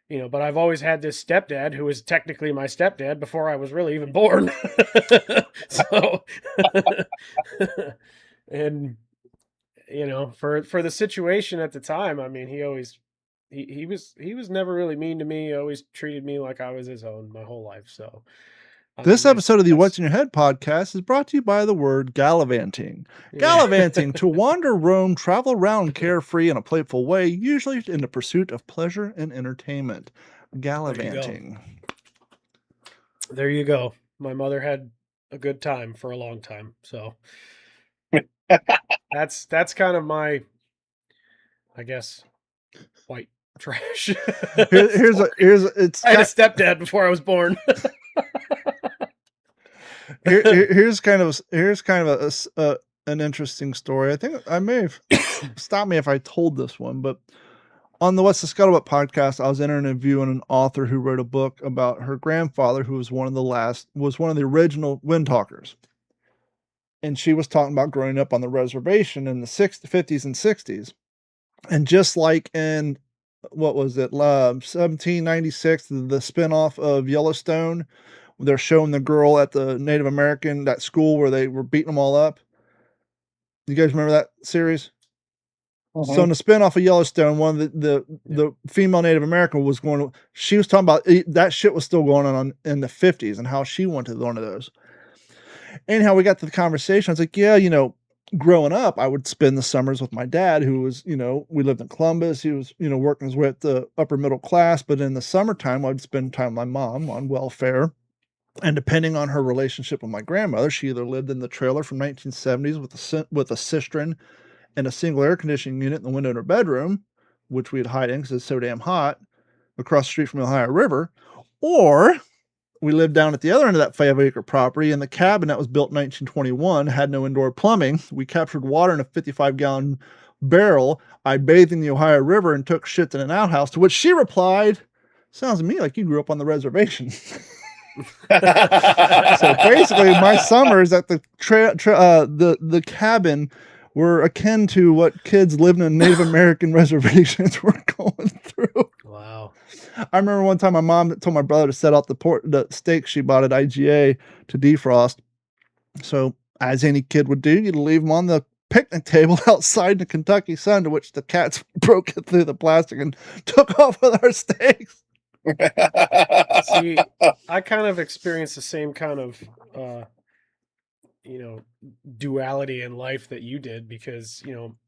but I've always had this stepdad who was technically my stepdad before I was really even born. So, and for the situation at the time, I mean, he was never really mean to me. He always treated me like I was his own my whole life. So this episode of the What's in Your Head podcast is brought to you by the word gallivanting. Gallivanting, to wander, roam, travel around carefree in a playful way, usually in the pursuit of pleasure and entertainment. Gallivanting. There you go. My mother had a good time for a long time. So that's kind of my, I guess, white trash. I had a stepdad before I was born. here's kind of an interesting story. I think I may have stopped me if I told this one, but on the What's the Scuttlebutt podcast, I was interviewing an author who wrote a book about her grandfather, who was one of the original Wind Talkers. And she was talking about growing up on the reservation in the 50s and 60s. And just like in, what was it, 1796, the spinoff of Yellowstone, they're showing the girl at the Native American, that school where they were beating them all up. You guys remember that series? Mm-hmm. So in the spinoff of Yellowstone, one of the female Native American she was talking about that shit was still going on in the 50s and how she went to one of those. Anyhow, we got to the conversation. I was like, yeah, growing up, I would spend the summers with my dad, who was, we lived in Columbus. He was, working his way up the upper middle class. But in the summertime, I'd spend time with my mom on welfare. And depending on her relationship with my grandmother, she either lived in the trailer from 1970s with a cistern and a single air conditioning unit in the window in her bedroom, which we'd hide in because it's so damn hot, across the street from the Ohio River, or we lived down at the other end of that 5-acre property in the cabin that was built in 1921, had no indoor plumbing. We captured water in a 55-gallon barrel. I bathed in the Ohio River and took shits in an outhouse, to which she replied, sounds to me like you grew up on the reservation. So basically, my summers at the cabin were akin to what kids living in Native American reservations were going through. Wow. I remember one time my mom told my brother to set out the steak she bought at IGA to defrost. So, as any kid would do, you'd leave them on the picnic table outside in the Kentucky sun, to which the cats broke it through the plastic and took off with our steaks. See, I kind of experienced the same kind of, duality in life that you did, because,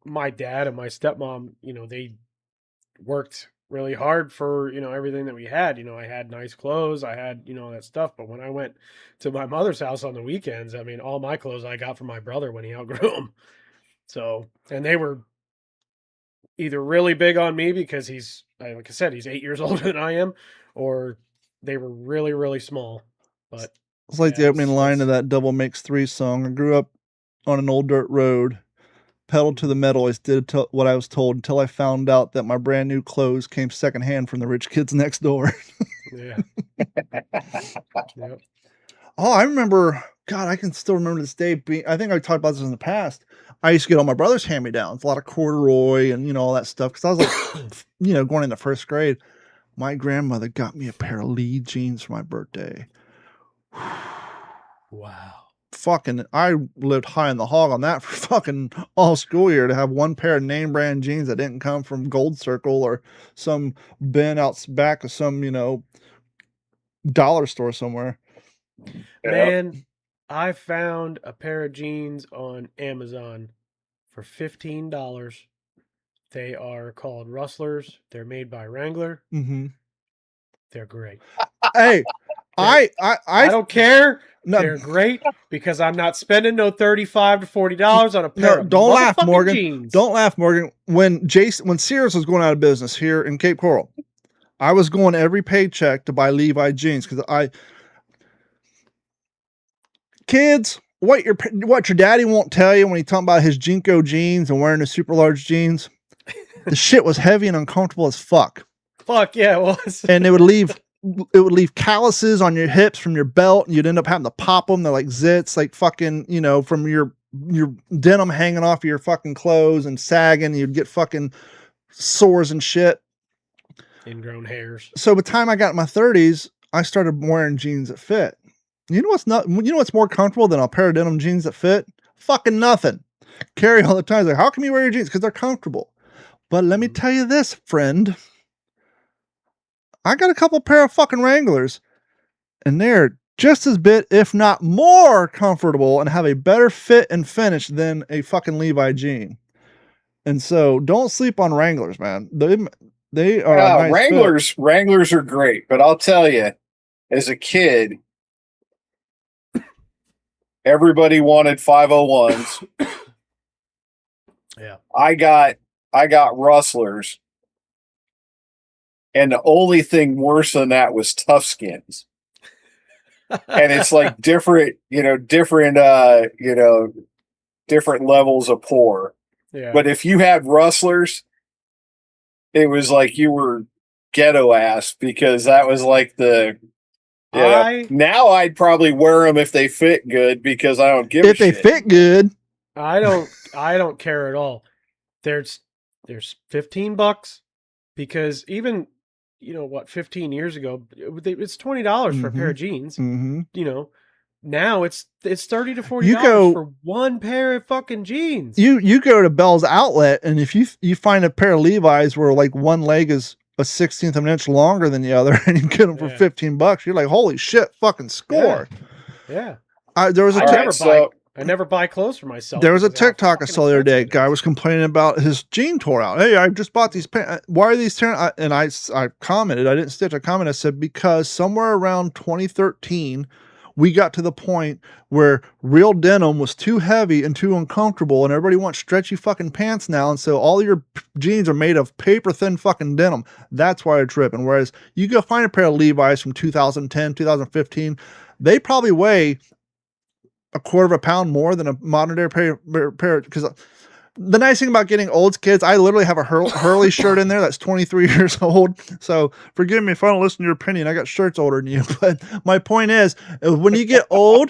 my dad and my stepmom, they worked really hard for, everything that we had. I had nice clothes, I had, that stuff. But when I went to my mother's house on the weekends, I mean, all my clothes I got from my brother when he outgrew them. So, and they were either really big on me because he's, like I said, he's 8 years older than I am, or they were really, really small. But it's like the opening line of that Double Makes Three song. I grew up on an old dirt road, pedal to the metal. I did what I was told until I found out that my brand new clothes came secondhand from the rich kids next door. Yeah. Yep. Oh, I remember. God, I can still remember this day. I think I talked about this in the past. I used to get all my brother's hand-me-downs, a lot of corduroy and all that stuff, because I was like, going into first grade. My grandmother got me a pair of Lee jeans for my birthday. Wow. Fucking, I lived high in the hog on that for fucking all school year, to have one pair of name brand jeans that didn't come from Gold Circle or some bin out back of some, dollar store somewhere. Man, I found a pair of jeans on Amazon for $15. They are called Rustlers. They're made by Wrangler. Mm-hmm. They're great. Hey, I don't care. No. They're great because I'm not spending no $35 to $40 on a pair of don't laugh, Morgan. Jeans. Don't laugh, Morgan. When Sears was going out of business here in Cape Coral, I was going every paycheck to buy Levi jeans because kids, what your daddy won't tell you when he talking about his Jinko jeans and wearing the super large jeans. The shit was heavy and uncomfortable as fuck. Fuck yeah, it was. And it would leave calluses on your hips from your belt, and you'd end up having to pop them. They're like zits, like fucking, from your denim hanging off of your fucking clothes and sagging. You'd get fucking sores and shit. ingrown hairs. So by the time I got in my 30s, I started wearing jeans that fit. You know what's more comfortable than a pair of denim jeans that fit? Fucking nothing. Carrie all the time is like, how can you wear your jeans? Because they're comfortable. But let me tell you this, friend. I got a couple pair of fucking Wranglers, and they're just as bit, if not more comfortable, and have a better fit and finish than a fucking Levi jean. And so don't sleep on Wranglers, man. They are a nice Wranglers. fit. Wranglers are great, but I'll tell you, as a kid, everybody wanted 501s. Yeah. I got Rustlers. And the only thing worse than that was Tough Skins. And it's like different levels of poor. Yeah. But if you had Rustlers, it was like you were ghetto ass, because that was like now I'd probably wear them if they fit good, because I don't give a shit. If they fit good. I don't care at all. There's $15, because even 15 years ago it's $20 for a pair of jeans. Mm-hmm. Now it's $30 to $40 for one pair of fucking jeans. You go to Bell's Outlet, and if you find a pair of Levi's where like one leg is a 1/16 of an inch longer than the other, and you get them for $15, you're like, holy shit, fucking score. Yeah. I never buy clothes for myself. There was a TikTok I saw the other day. Guy was complaining about his jean tore out. Hey, I just bought these pants. Why are these tearing? And I commented. I didn't stitch. I commented. I said, because somewhere around 2013, we got to the point where real denim was too heavy and too uncomfortable, and everybody wants stretchy fucking pants now. And so all your jeans are made of paper thin fucking denim. That's why they're tripping. Whereas you go find a pair of Levi's from 2010, 2015, they probably weigh a quarter of a pound more than a modern day pair. Because the nice thing about getting old kids, I literally have a Hurley shirt in there that's 23 years old. So forgive me if I don't listen to your opinion. I got shirts older than you. But my point is, when you get old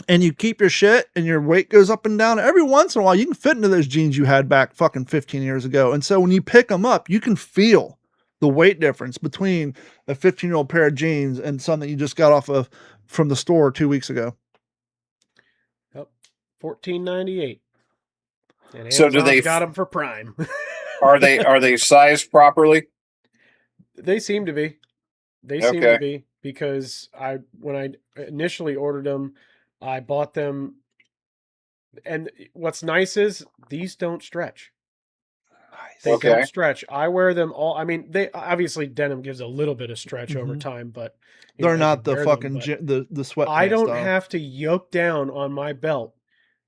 and you keep your shit and your weight goes up and down, every once in a while you can fit into those jeans you had back fucking 15 years ago. And so when you pick them up, you can feel the weight difference between a 15-year-old pair of jeans and something you just got off of from the store 2 weeks ago. $14.98. And so do they got them for Prime? Are they sized properly? They seem to be. They seem to be, because when I initially ordered them, I bought them, and what's nice is these don't stretch. They don't stretch. I wear them all. I mean, they obviously, denim gives a little bit of stretch over time, but they're not the fucking the sweatpants. I don't have to yoke down on my belt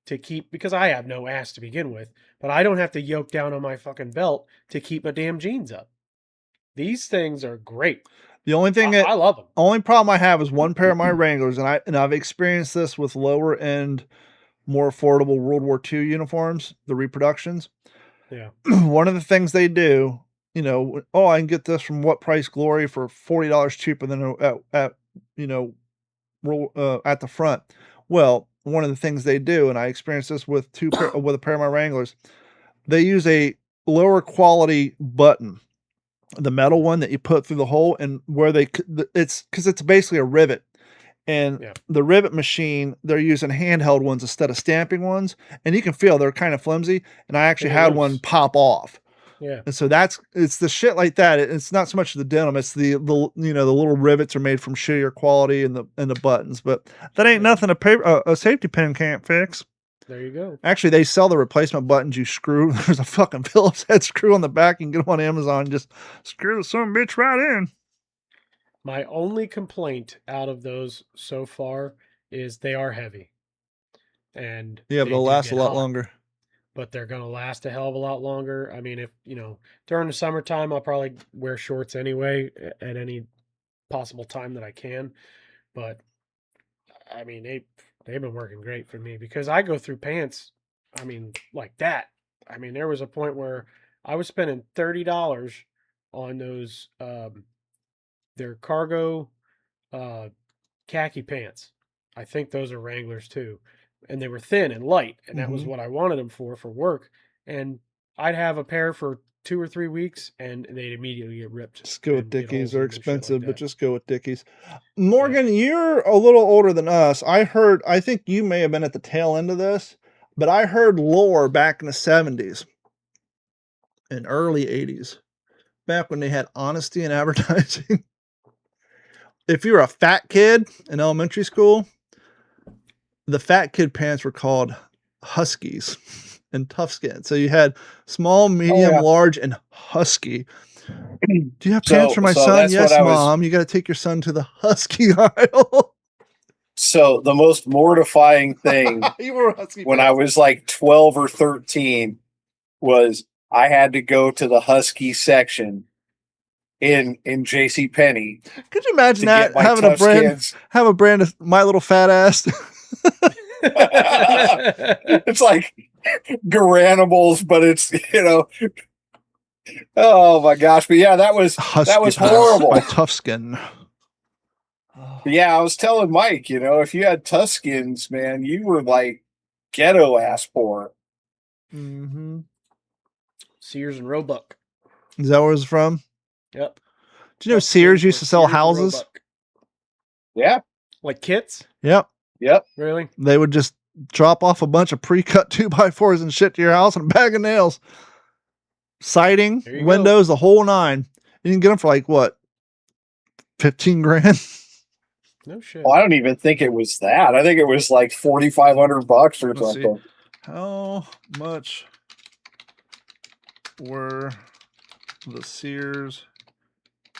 to keep, because I have no ass to begin with, but I don't have to yoke down on my fucking belt to keep my damn jeans up. These things are great. The only thing I love them. Only problem I have is one pair of my Wranglers, and I've experienced this with lower end, more affordable World War II uniforms, the reproductions. Yeah. One of the things they do, I can get this from What Price Glory for $40 cheaper than at the front. Well, one of the things they do, and I experienced this with with a pair of my Wranglers, they use a lower quality button, the metal one that you put through the hole, and where it's because it's basically a rivet. And the rivet machine, they're using handheld ones instead of stamping ones, and you can feel they're kind of flimsy. And I actually had one pop off. Yeah. And so it's the shit like that. It's not so much the denim. It's the little rivets are made from shittier quality and the buttons, but that ain't nothing a safety pin can't fix. There you go. Actually, they sell the replacement buttons you screw. There's a fucking Phillips head screw on the back. You can get them on Amazon and just screw the son of a bitch right in. My only complaint out of those so far is they are heavy. And yeah, but they'll last a lot longer. But they're going to last a hell of a lot longer. I mean, if, during the summertime, I'll probably wear shorts anyway at any possible time that I can. But I mean, they've been working great for me, because I go through pants, I mean, like that. I mean, there was a point where I was spending $30 on those, their cargo khaki pants. I think those are Wranglers too. And they were thin and light, and that was what I wanted them for work. And I'd have a pair for 2 or 3 weeks, and they'd immediately get ripped. Just go with and get Dickies. holes They're in and shit like expensive, but that. just go with Dickies. Morgan, you're a little older than us. I think you may have been at the tail end of this, but I heard lore back in the 70s and early 80s, back when they had honesty in advertising. If you were a fat kid in elementary school, the fat kid pants were called Huskies and Tough Skin. So you had small, medium, large, and husky. Do you have pants for my son? Yes, Mom. You got to take your son to the husky aisle. So the most mortifying thing when I was like 12 or 13 was I had to go to the husky section in JCPenney. Could you imagine that, having have a brand of My Little Fat Ass? It's like Garanimals, but it's, oh my gosh. But yeah, that was horrible. By Tough Skin. Yeah, I was telling Mike, if you had Tuskins, man, you were like ghetto ass poor. Mm-hmm. Sears and Roebuck. Is that where it's from? Yep. Do you know Sears used to sell houses? Yeah. Like kits? Yep. Really? They would just drop off a bunch of pre-cut 2x4s and shit to your house and a bag of nails. Siding, windows, the whole nine. You can get them for like what? 15 grand? No shit. Well, I don't even think it was that. I think it was like $4,500 or something. See. How much were the Sears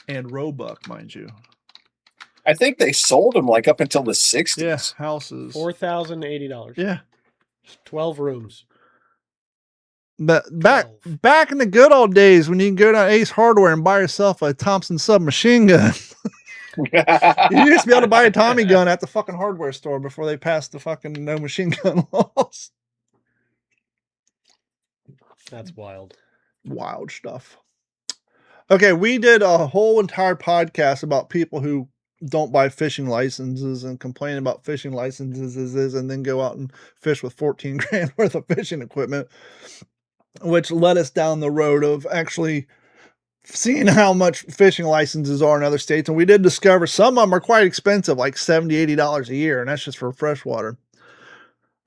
and Roebuck, mind you? I think they sold them like up until the 60s. Yeah, houses. $4,080. Yeah. 12 rooms. But back in the good old days when you can go down to Ace Hardware and buy yourself a Thompson submachine gun. You used to be able to buy a Tommy gun at the fucking hardware store before they passed the fucking no machine gun laws. That's wild. Wild stuff. Okay, we did a whole entire podcast about people who don't buy fishing licenses and complain about fishing licenses and then go out and fish with 14 grand worth of fishing equipment, which led us down the road of actually seeing how much fishing licenses are in other states. And we did discover some of them are quite expensive, like $70, $80 a year. And that's just for freshwater.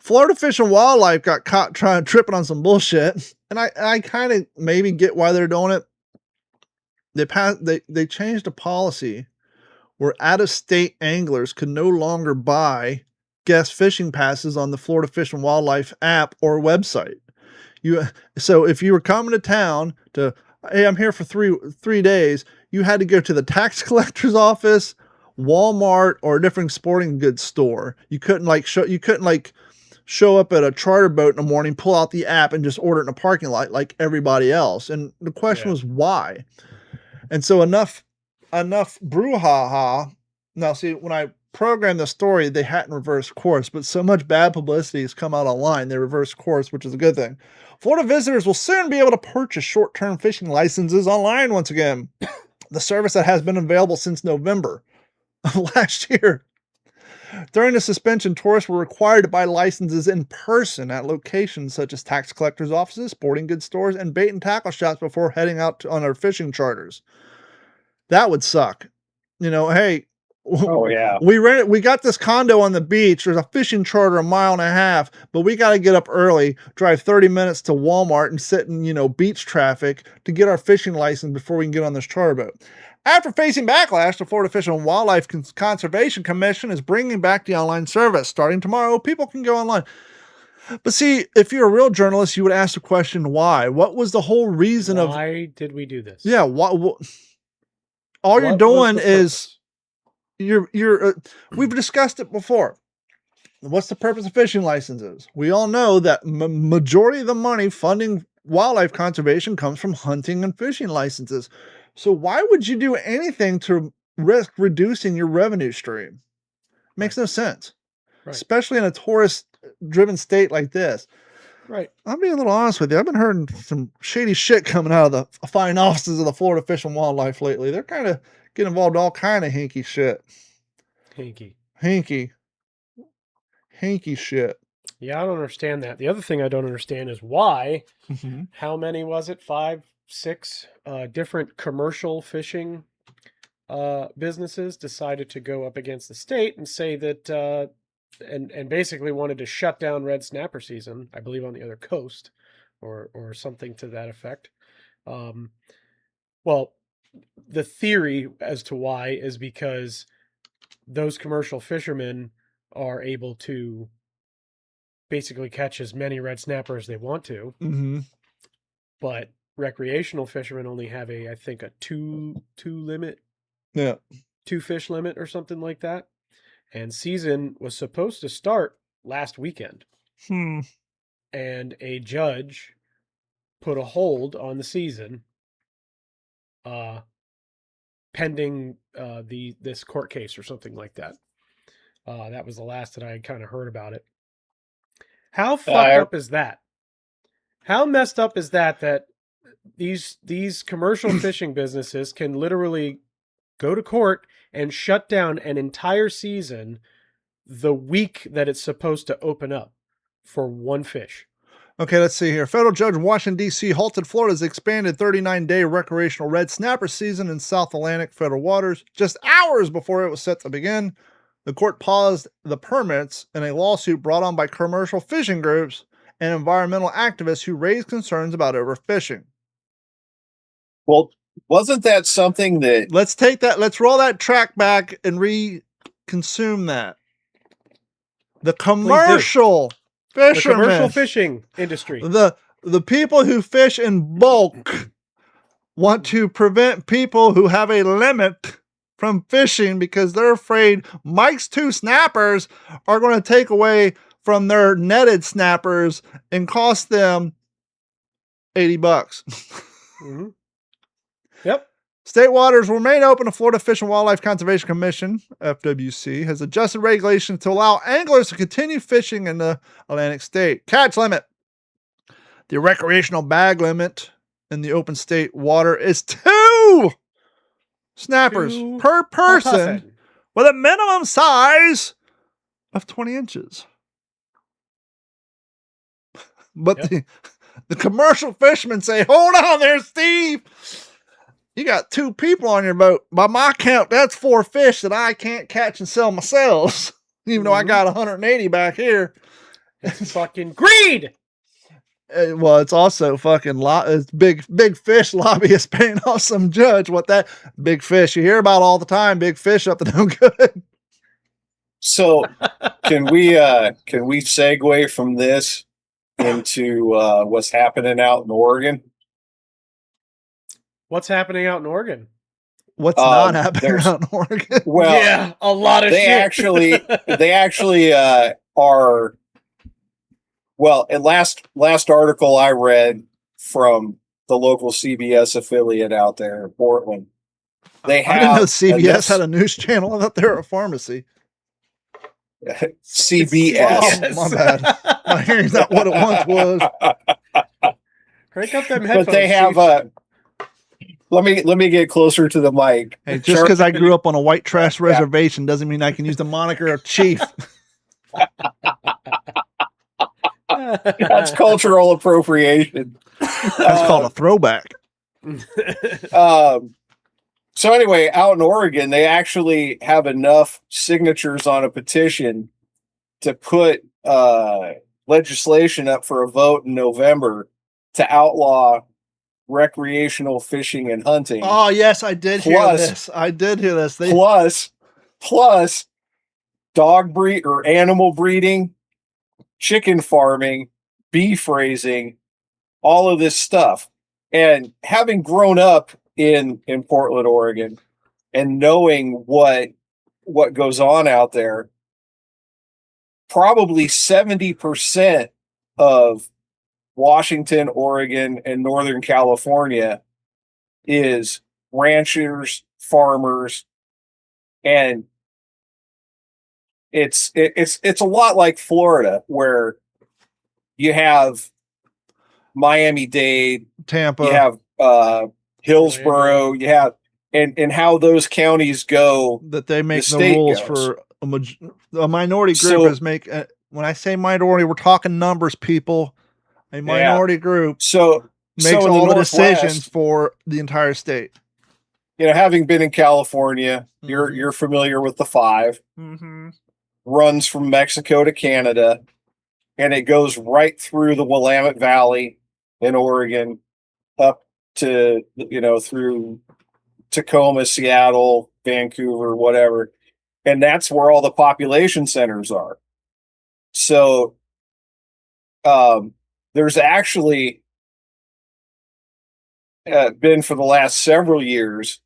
Florida Fish and Wildlife got caught tripping on some bullshit. And I kind of maybe get why they're doing it. They changed a policy where out-of-state anglers could no longer buy guest fishing passes on the Florida Fish and Wildlife app or website. So if you were coming to town to, hey, I'm here for three days, you had to go to the tax collector's office, Walmart, or a different sporting goods store. You couldn't show up at a charter boat in the morning, pull out the app, and just order it in a parking lot like everybody else. And the question was why. And so enough brouhaha. Now, see, when I programmed the story, they hadn't reversed course, but so much bad publicity has come out online, they reversed course, which is a good thing. Florida visitors will soon be able to purchase short-term fishing licenses online once again. The service that has been available since November of last year. During the suspension, tourists were required to buy licenses in person at locations such as tax collectors' offices, sporting goods stores, and bait and tackle shops before heading out on their fishing charters. That would suck. Hey, oh yeah, we got this condo on the beach. There's a fishing charter 1.5 miles, but we got to get up early, drive 30 minutes to Walmart and sit in, beach traffic to get our fishing license before we can get on this charter boat. After facing backlash, the Florida Fish and Wildlife Conservation Commission is bringing back the online service. Starting tomorrow, people can go online. But see, if you're a real journalist, you would ask the question, why? What was the whole reason why did we do this? Yeah, all you're doing is we've discussed it before. What's the purpose of fishing licenses? We all know that majority of the money funding wildlife conservation comes from hunting and fishing licenses. So why would you do anything to risk reducing your revenue stream? Makes no sense, especially in a tourist-driven state like this. Right. I'll be a little honest with you. I've been hearing some shady shit coming out of the fine offices of the Florida Fish and Wildlife lately. They're kind of getting involved in all kind of hinky shit. Hinky shit. Yeah, I don't understand that. The other thing I don't understand is why. How many was it? 5 6 different commercial fishing businesses decided to go up against the state and say that and basically wanted to shut down red snapper season, I believe on the other coast or something to that effect. Well, the theory as to why is because those commercial fishermen are able to basically catch as many red snapper as they want to. Mm-hmm. But recreational fishermen only have I think a two limit. Yeah. 2 fish limit or something like that. And season was supposed to start last weekend. And a judge put a hold on the season pending this court case or something like that. That was the last that I had kind of heard about it. How fucked up is that? How messed up is that these commercial fishing businesses can literally go to court and shut down an entire season the week that it's supposed to open up for one fish? Okay, let's see here. Federal judge in Washington, D.C. halted Florida's expanded 39-day recreational red snapper season in South Atlantic federal waters just hours before it was set to begin. The court paused the permits in a lawsuit brought on by commercial fishing groups and environmental activists who raised concerns about overfishing. Well, wasn't that something that... Let's roll that track back and consume that. The commercial fishermen, the commercial fishing industry, the people who fish in bulk want to prevent people who have a limit from fishing because they're afraid Mike's 2 snappers are going to take away from their netted snappers and cost them $80. Mm-hmm. Yep. State waters remain open. The Florida Fish and Wildlife Conservation Commission, FWC, has adjusted regulations to allow anglers to continue fishing in the Atlantic state. Catch limit. The recreational bag limit in the open state water is 2 snappers per person with a minimum size of 20 inches. But the commercial fishermen say, hold on there, Steve. You got 2 people on your boat. By my count, that's 4 fish that I can't catch and sell myself. Even though I got 180 back here. It's fucking greed. Well, it's also fucking it's big fish lobbyists paying off some judge. What that big fish you hear about all the time? Big fish up to no good. So can we segue from this into what's happening out in Oregon? What's happening out in Oregon? What's not happening out in Oregon? Well, yeah, a lot of shit. They actually are. Well, in last article I read from the local CBS affiliate out there in Portland, I didn't know CBS had a news channel. I thought they were a pharmacy. CBS. Oh, my bad. My hearing's not what it once was. Crank up them headphones. But they have a. Let me get closer to the mic. Hey, just because I grew up on a white trash reservation doesn't mean I can use the moniker of chief. That's cultural appropriation. That's called a throwback. So anyway, out in Oregon, they actually have enough signatures on a petition to put legislation up for a vote in November to outlaw recreational fishing and hunting. Oh yes, I did hear this. I did hear this. Plus dog breed or animal breeding, chicken farming, beef raising, all of this stuff. And having grown up in Portland, Oregon, and knowing what goes on out there, probably 70% of Washington, Oregon, and Northern California is ranchers, farmers, and it's a lot like Florida, where you have Miami-Dade, Tampa, you have Hillsborough, you have and how those counties go. That they make the rules for a minority group is make. When I say minority, we're talking numbers, people. A minority group. So makes all the decisions for the entire state. You know, having been in California, you're familiar with the 5. Runs from Mexico to Canada, and it goes right through the Willamette Valley in Oregon, up to, you know, through Tacoma, Seattle, Vancouver, whatever. And that's where all the population centers are. So there's actually been, for the last several years,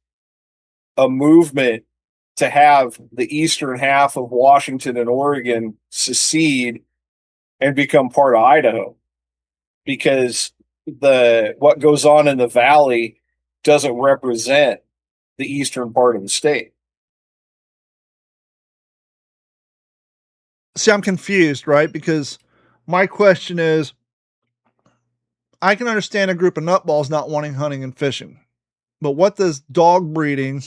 a movement to have the eastern half of Washington and Oregon secede and become part of Idaho, because what goes on in the valley doesn't represent the eastern part of the state. See, I'm confused, right? Because my question is, I can understand a group of nutballs not wanting hunting and fishing, but what does dog breeding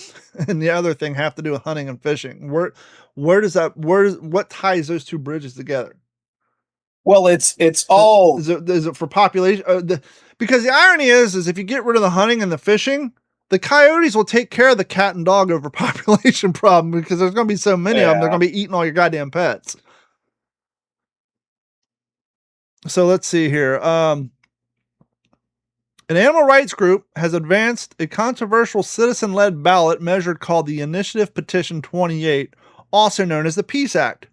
and the other thing have to do with hunting and fishing? What ties those two bridges together? Well, it's all, is it for population? Because the irony is if you get rid of the hunting and the fishing, the coyotes will take care of the cat and dog overpopulation problem, because there's going to be so many of them, they're going to be eating all your goddamn pets. So let's see here. An animal rights group has advanced a controversial citizen-led ballot measure called the Initiative Petition 28, also known as the Peace Act.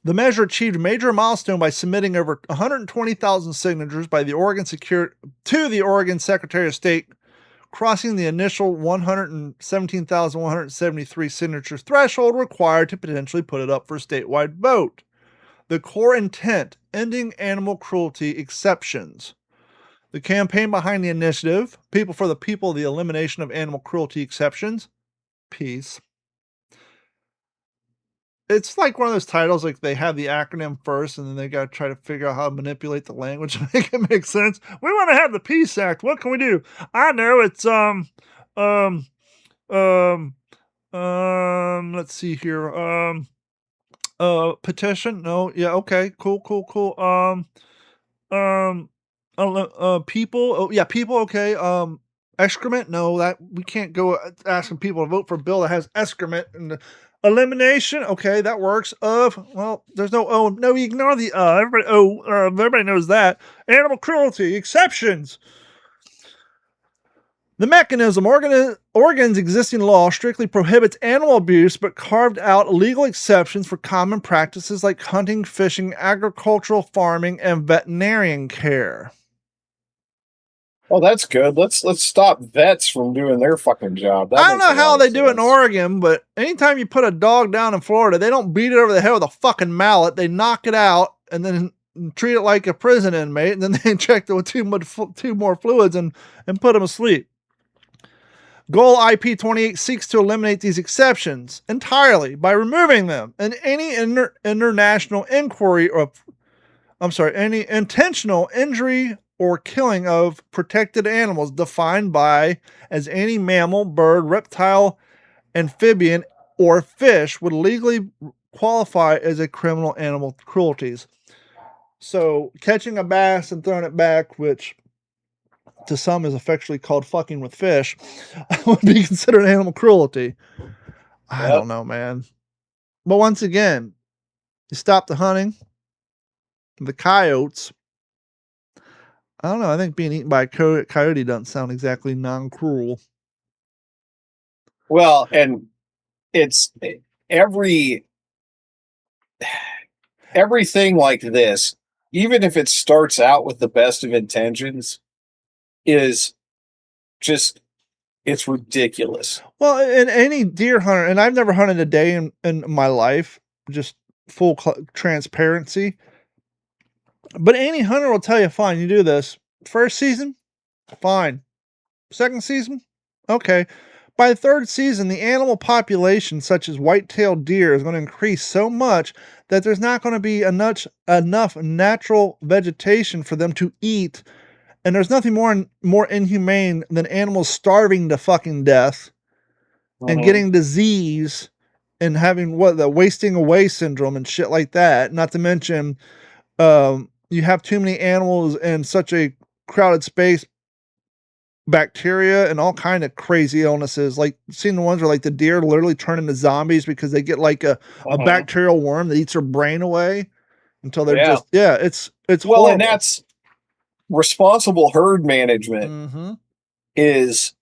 The measure achieved a major milestone by submitting over 120,000 signatures by the Oregon to the Oregon Secretary of State, crossing the initial 117,173 signatures threshold required to potentially put it up for a statewide vote. The core intent: ending animal cruelty exceptions. The campaign behind the initiative, People for the People, the Elimination of Animal Cruelty Exceptions, Peace. It's like one of those titles, like they have the acronym first and then they got to try to figure out how to manipulate the language to make it make sense. We want to have the Peace Act. What can we do? I know it's, let's see here. Petition. No. Yeah. Okay. Cool. People. Oh, yeah. People. Okay. Excrement. No, that we can't go asking people to vote for a bill that has excrement. And elimination. Okay, that works. Well, there's no O. No, you ignore the everybody knows that. Animal cruelty exceptions. The mechanism: Oregon's existing law strictly prohibits animal abuse, but carved out legal exceptions for common practices like hunting, fishing, agricultural farming, and veterinarian care. Well, that's good. Let's stop vets from doing their fucking job. I don't know how they do it in Oregon, but anytime you put a dog down in Florida, they don't beat it over the head with a fucking mallet. They knock it out and then treat it like a prison inmate, and then they inject it with two more fluids and put them asleep. Goal IP28 seeks to eliminate these exceptions entirely by removing them, and any international inquiry any intentional injury or killing of protected animals defined by as any mammal, bird, reptile, amphibian, or fish would legally qualify as a criminal animal cruelties. So catching a bass and throwing it back, which to some is affectionately called fucking with fish, would be considered animal cruelty. I don't know, man. But once again, you stop the hunting, the coyotes. I don't know. I think being eaten by a coyote doesn't sound exactly non-cruel. Well, and it's everything like this, even if it starts out with the best of intentions, is just, it's ridiculous. Well, and any deer hunter, and I've never hunted a day in my life, just full transparency. But any hunter will tell you, fine, you do this. First season, fine. Second season, okay. By the third season, the animal population, such as white-tailed deer, is going to increase so much that there's not going to be enough natural vegetation for them to eat. And there's nothing more inhumane than animals starving to fucking death and getting disease and having the wasting away syndrome and shit like that. Not to mention, you have too many animals in such a crowded space, bacteria and all kind of crazy illnesses. Like seen the ones where like the deer literally turn into zombies because they get like a bacterial worm that eats their brain away until they're it's well, horrible. And that's responsible herd management is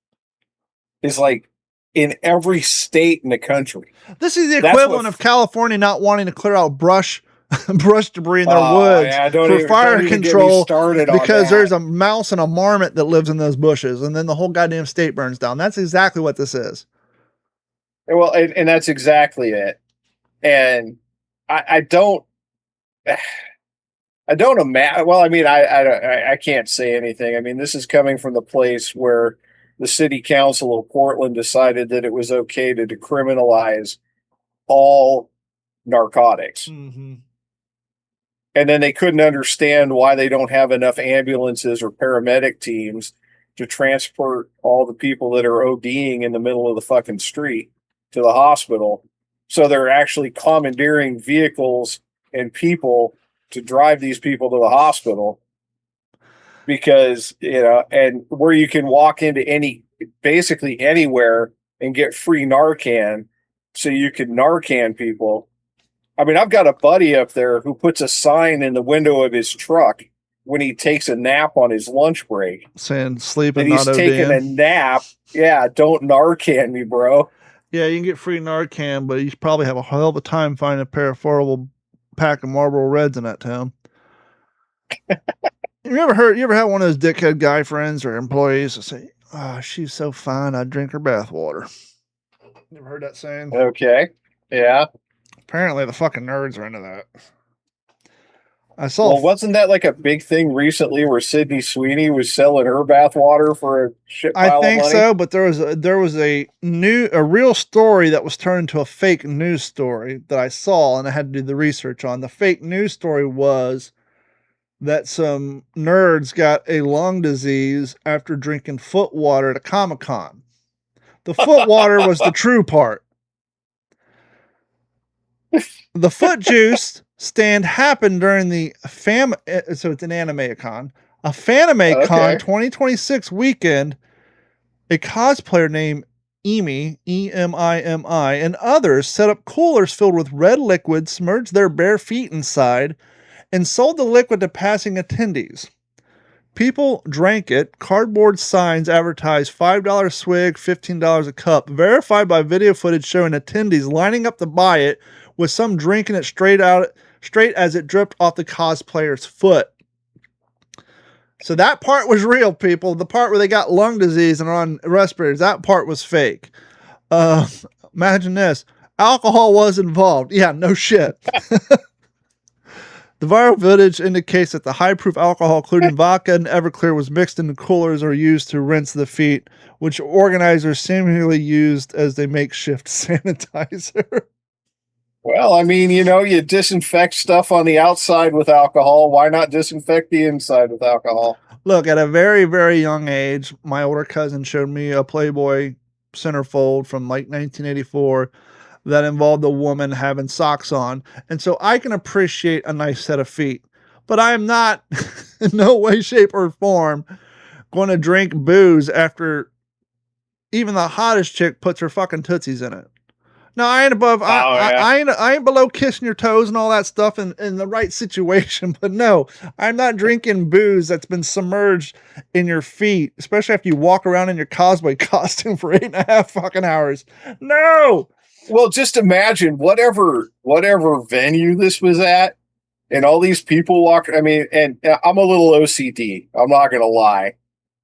like in every state in the country. This is the equivalent of California not wanting to clear out brush debris in their woods for fire control because there's a mouse and a marmot that lives in those bushes, and then the whole goddamn state burns down. That's exactly what this is. Well, and that's exactly it. And I don't imagine. Well, I mean, I can't say anything. I mean, this is coming from the place where the city council of Portland decided that it was okay to decriminalize all narcotics. And then they couldn't understand why they don't have enough ambulances or paramedic teams to transport all the people that are ODing in the middle of the fucking street to the hospital. So they're actually commandeering vehicles and people to drive these people to the hospital because, and where you can walk into basically anywhere and get free Narcan. So you can Narcan people. I mean, I've got a buddy up there who puts a sign in the window of his truck when he takes a nap on his lunch break. Saying sleep and not ODing. He's taking a nap. Yeah, don't Narcan me, bro. Yeah, you can get free Narcan, but you probably have a hell of a time finding a pair of affordable pack of Marlboro Reds in that town. You ever had one of those dickhead guy friends or employees that say, "Oh, she's so fine, I drink her bathwater." You ever heard that saying? Okay. Yeah. Apparently the fucking nerds are into that. Well, wasn't that like a big thing recently where Sydney Sweeney was selling her bathwater for a shit pile of money? I think so, but there was a real story that was turned into a fake news story that I saw and I had to do the research on. The fake news story was that some nerds got a lung disease after drinking foot water at a Comic-Con. The foot water was the true part. The foot juice stand happened during the so it's an Animecon. A Fanimecon 2026 weekend. A cosplayer named Emi, E-M-I-M-I, and others set up coolers filled with red liquid, submerged their bare feet inside, and sold the liquid to passing attendees. People drank it. Cardboard signs advertised $5 swig, $15 a cup, verified by video footage showing attendees lining up to buy it, with some drinking it straight as it dripped off the cosplayer's foot. So that part was real, people. The part where they got lung disease and are on respirators, that part was fake. Imagine this. Alcohol was involved. Yeah, no shit. The viral footage indicates that the high-proof alcohol, including vodka and Everclear, was mixed into coolers or used to rinse the feet, which organizers seemingly used as their makeshift sanitizer. Well, I mean, you disinfect stuff on the outside with alcohol. Why not disinfect the inside with alcohol? Look, at a very, very young age, my older cousin showed me a Playboy centerfold from like 1984 that involved a woman having socks on. And so I can appreciate a nice set of feet, but I am not in no way, shape, or form going to drink booze after even the hottest chick puts her fucking tootsies in it. No, I ain't above. I ain't below kissing your toes and all that stuff in the right situation. But no, I'm not drinking booze that's been submerged in your feet, especially after you walk around in your cosplay costume for 8.5 fucking hours. No. Well, just imagine whatever venue this was at, and all these people walk. I mean, and I'm a little OCD. I'm not gonna lie.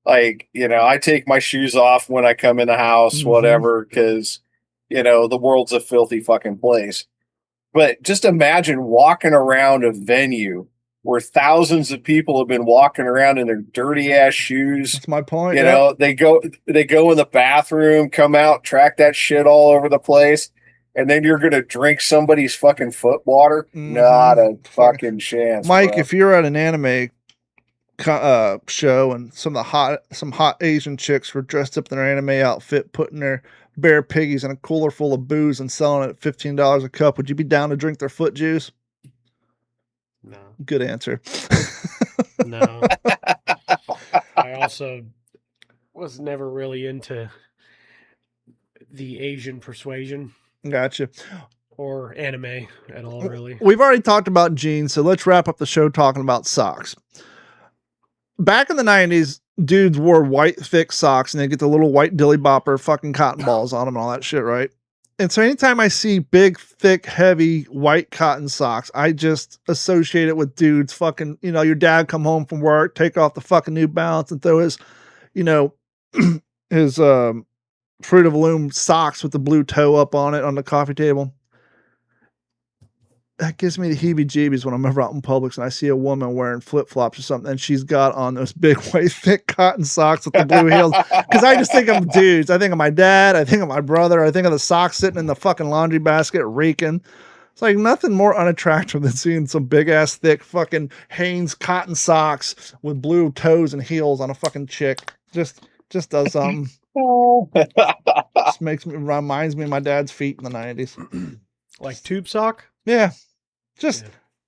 Like, I take my shoes off when I come in the house, whatever, because. The world's a filthy fucking place. But just imagine walking around a venue where thousands of people have been walking around in their dirty ass shoes. That's my point. They go in the bathroom, come out, track that shit all over the place, and then you're going to drink somebody's fucking foot water? Not a fucking chance. Mike, bro. If you're at an anime show and some hot Asian chicks were dressed up in their anime outfit, putting their bare piggies in a cooler full of booze and selling it at $15 a cup, would you be down to drink their foot juice? No. Good answer. No. also was never really into the Asian persuasion. Gotcha. Or anime at all, really. We've already talked about jeans, so let's wrap up the show talking about socks. Back in the 90s, dudes wore white, thick socks, and they get the little white dilly bopper fucking cotton balls on them and all that shit, right? And so anytime I see big, thick, heavy, white cotton socks, I just associate it with dudes fucking, your dad come home from work, take off the fucking New Balance and throw his, his Fruit of the Loom socks with the blue toe up on it on the coffee table. That gives me the heebie-jeebies when I'm ever out in Publix and I see a woman wearing flip-flops or something, and she's got on those big, white, thick cotton socks with the blue heels. Because I just think of dudes. I think of my dad. I think of my brother. I think of the socks sitting in the fucking laundry basket reeking. It's like nothing more unattractive than seeing some big-ass, thick fucking Hanes cotton socks with blue toes and heels on a fucking chick. Just does something. Just reminds me of my dad's feet in the 90s. Like tube sock? Yeah.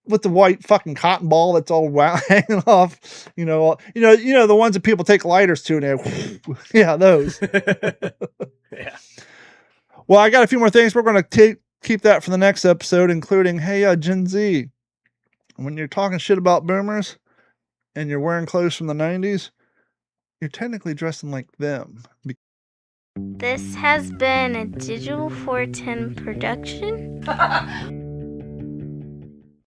With the white fucking cotton ball that's all hanging off, the ones that people take lighters to and yeah, those. Yeah. Well, I got a few more things. We're going to keep that for the next episode, including, hey, Gen Z, when you're talking shit about boomers and you're wearing clothes from the 90s, you're technically dressing like them. This has been a Digital 410 production.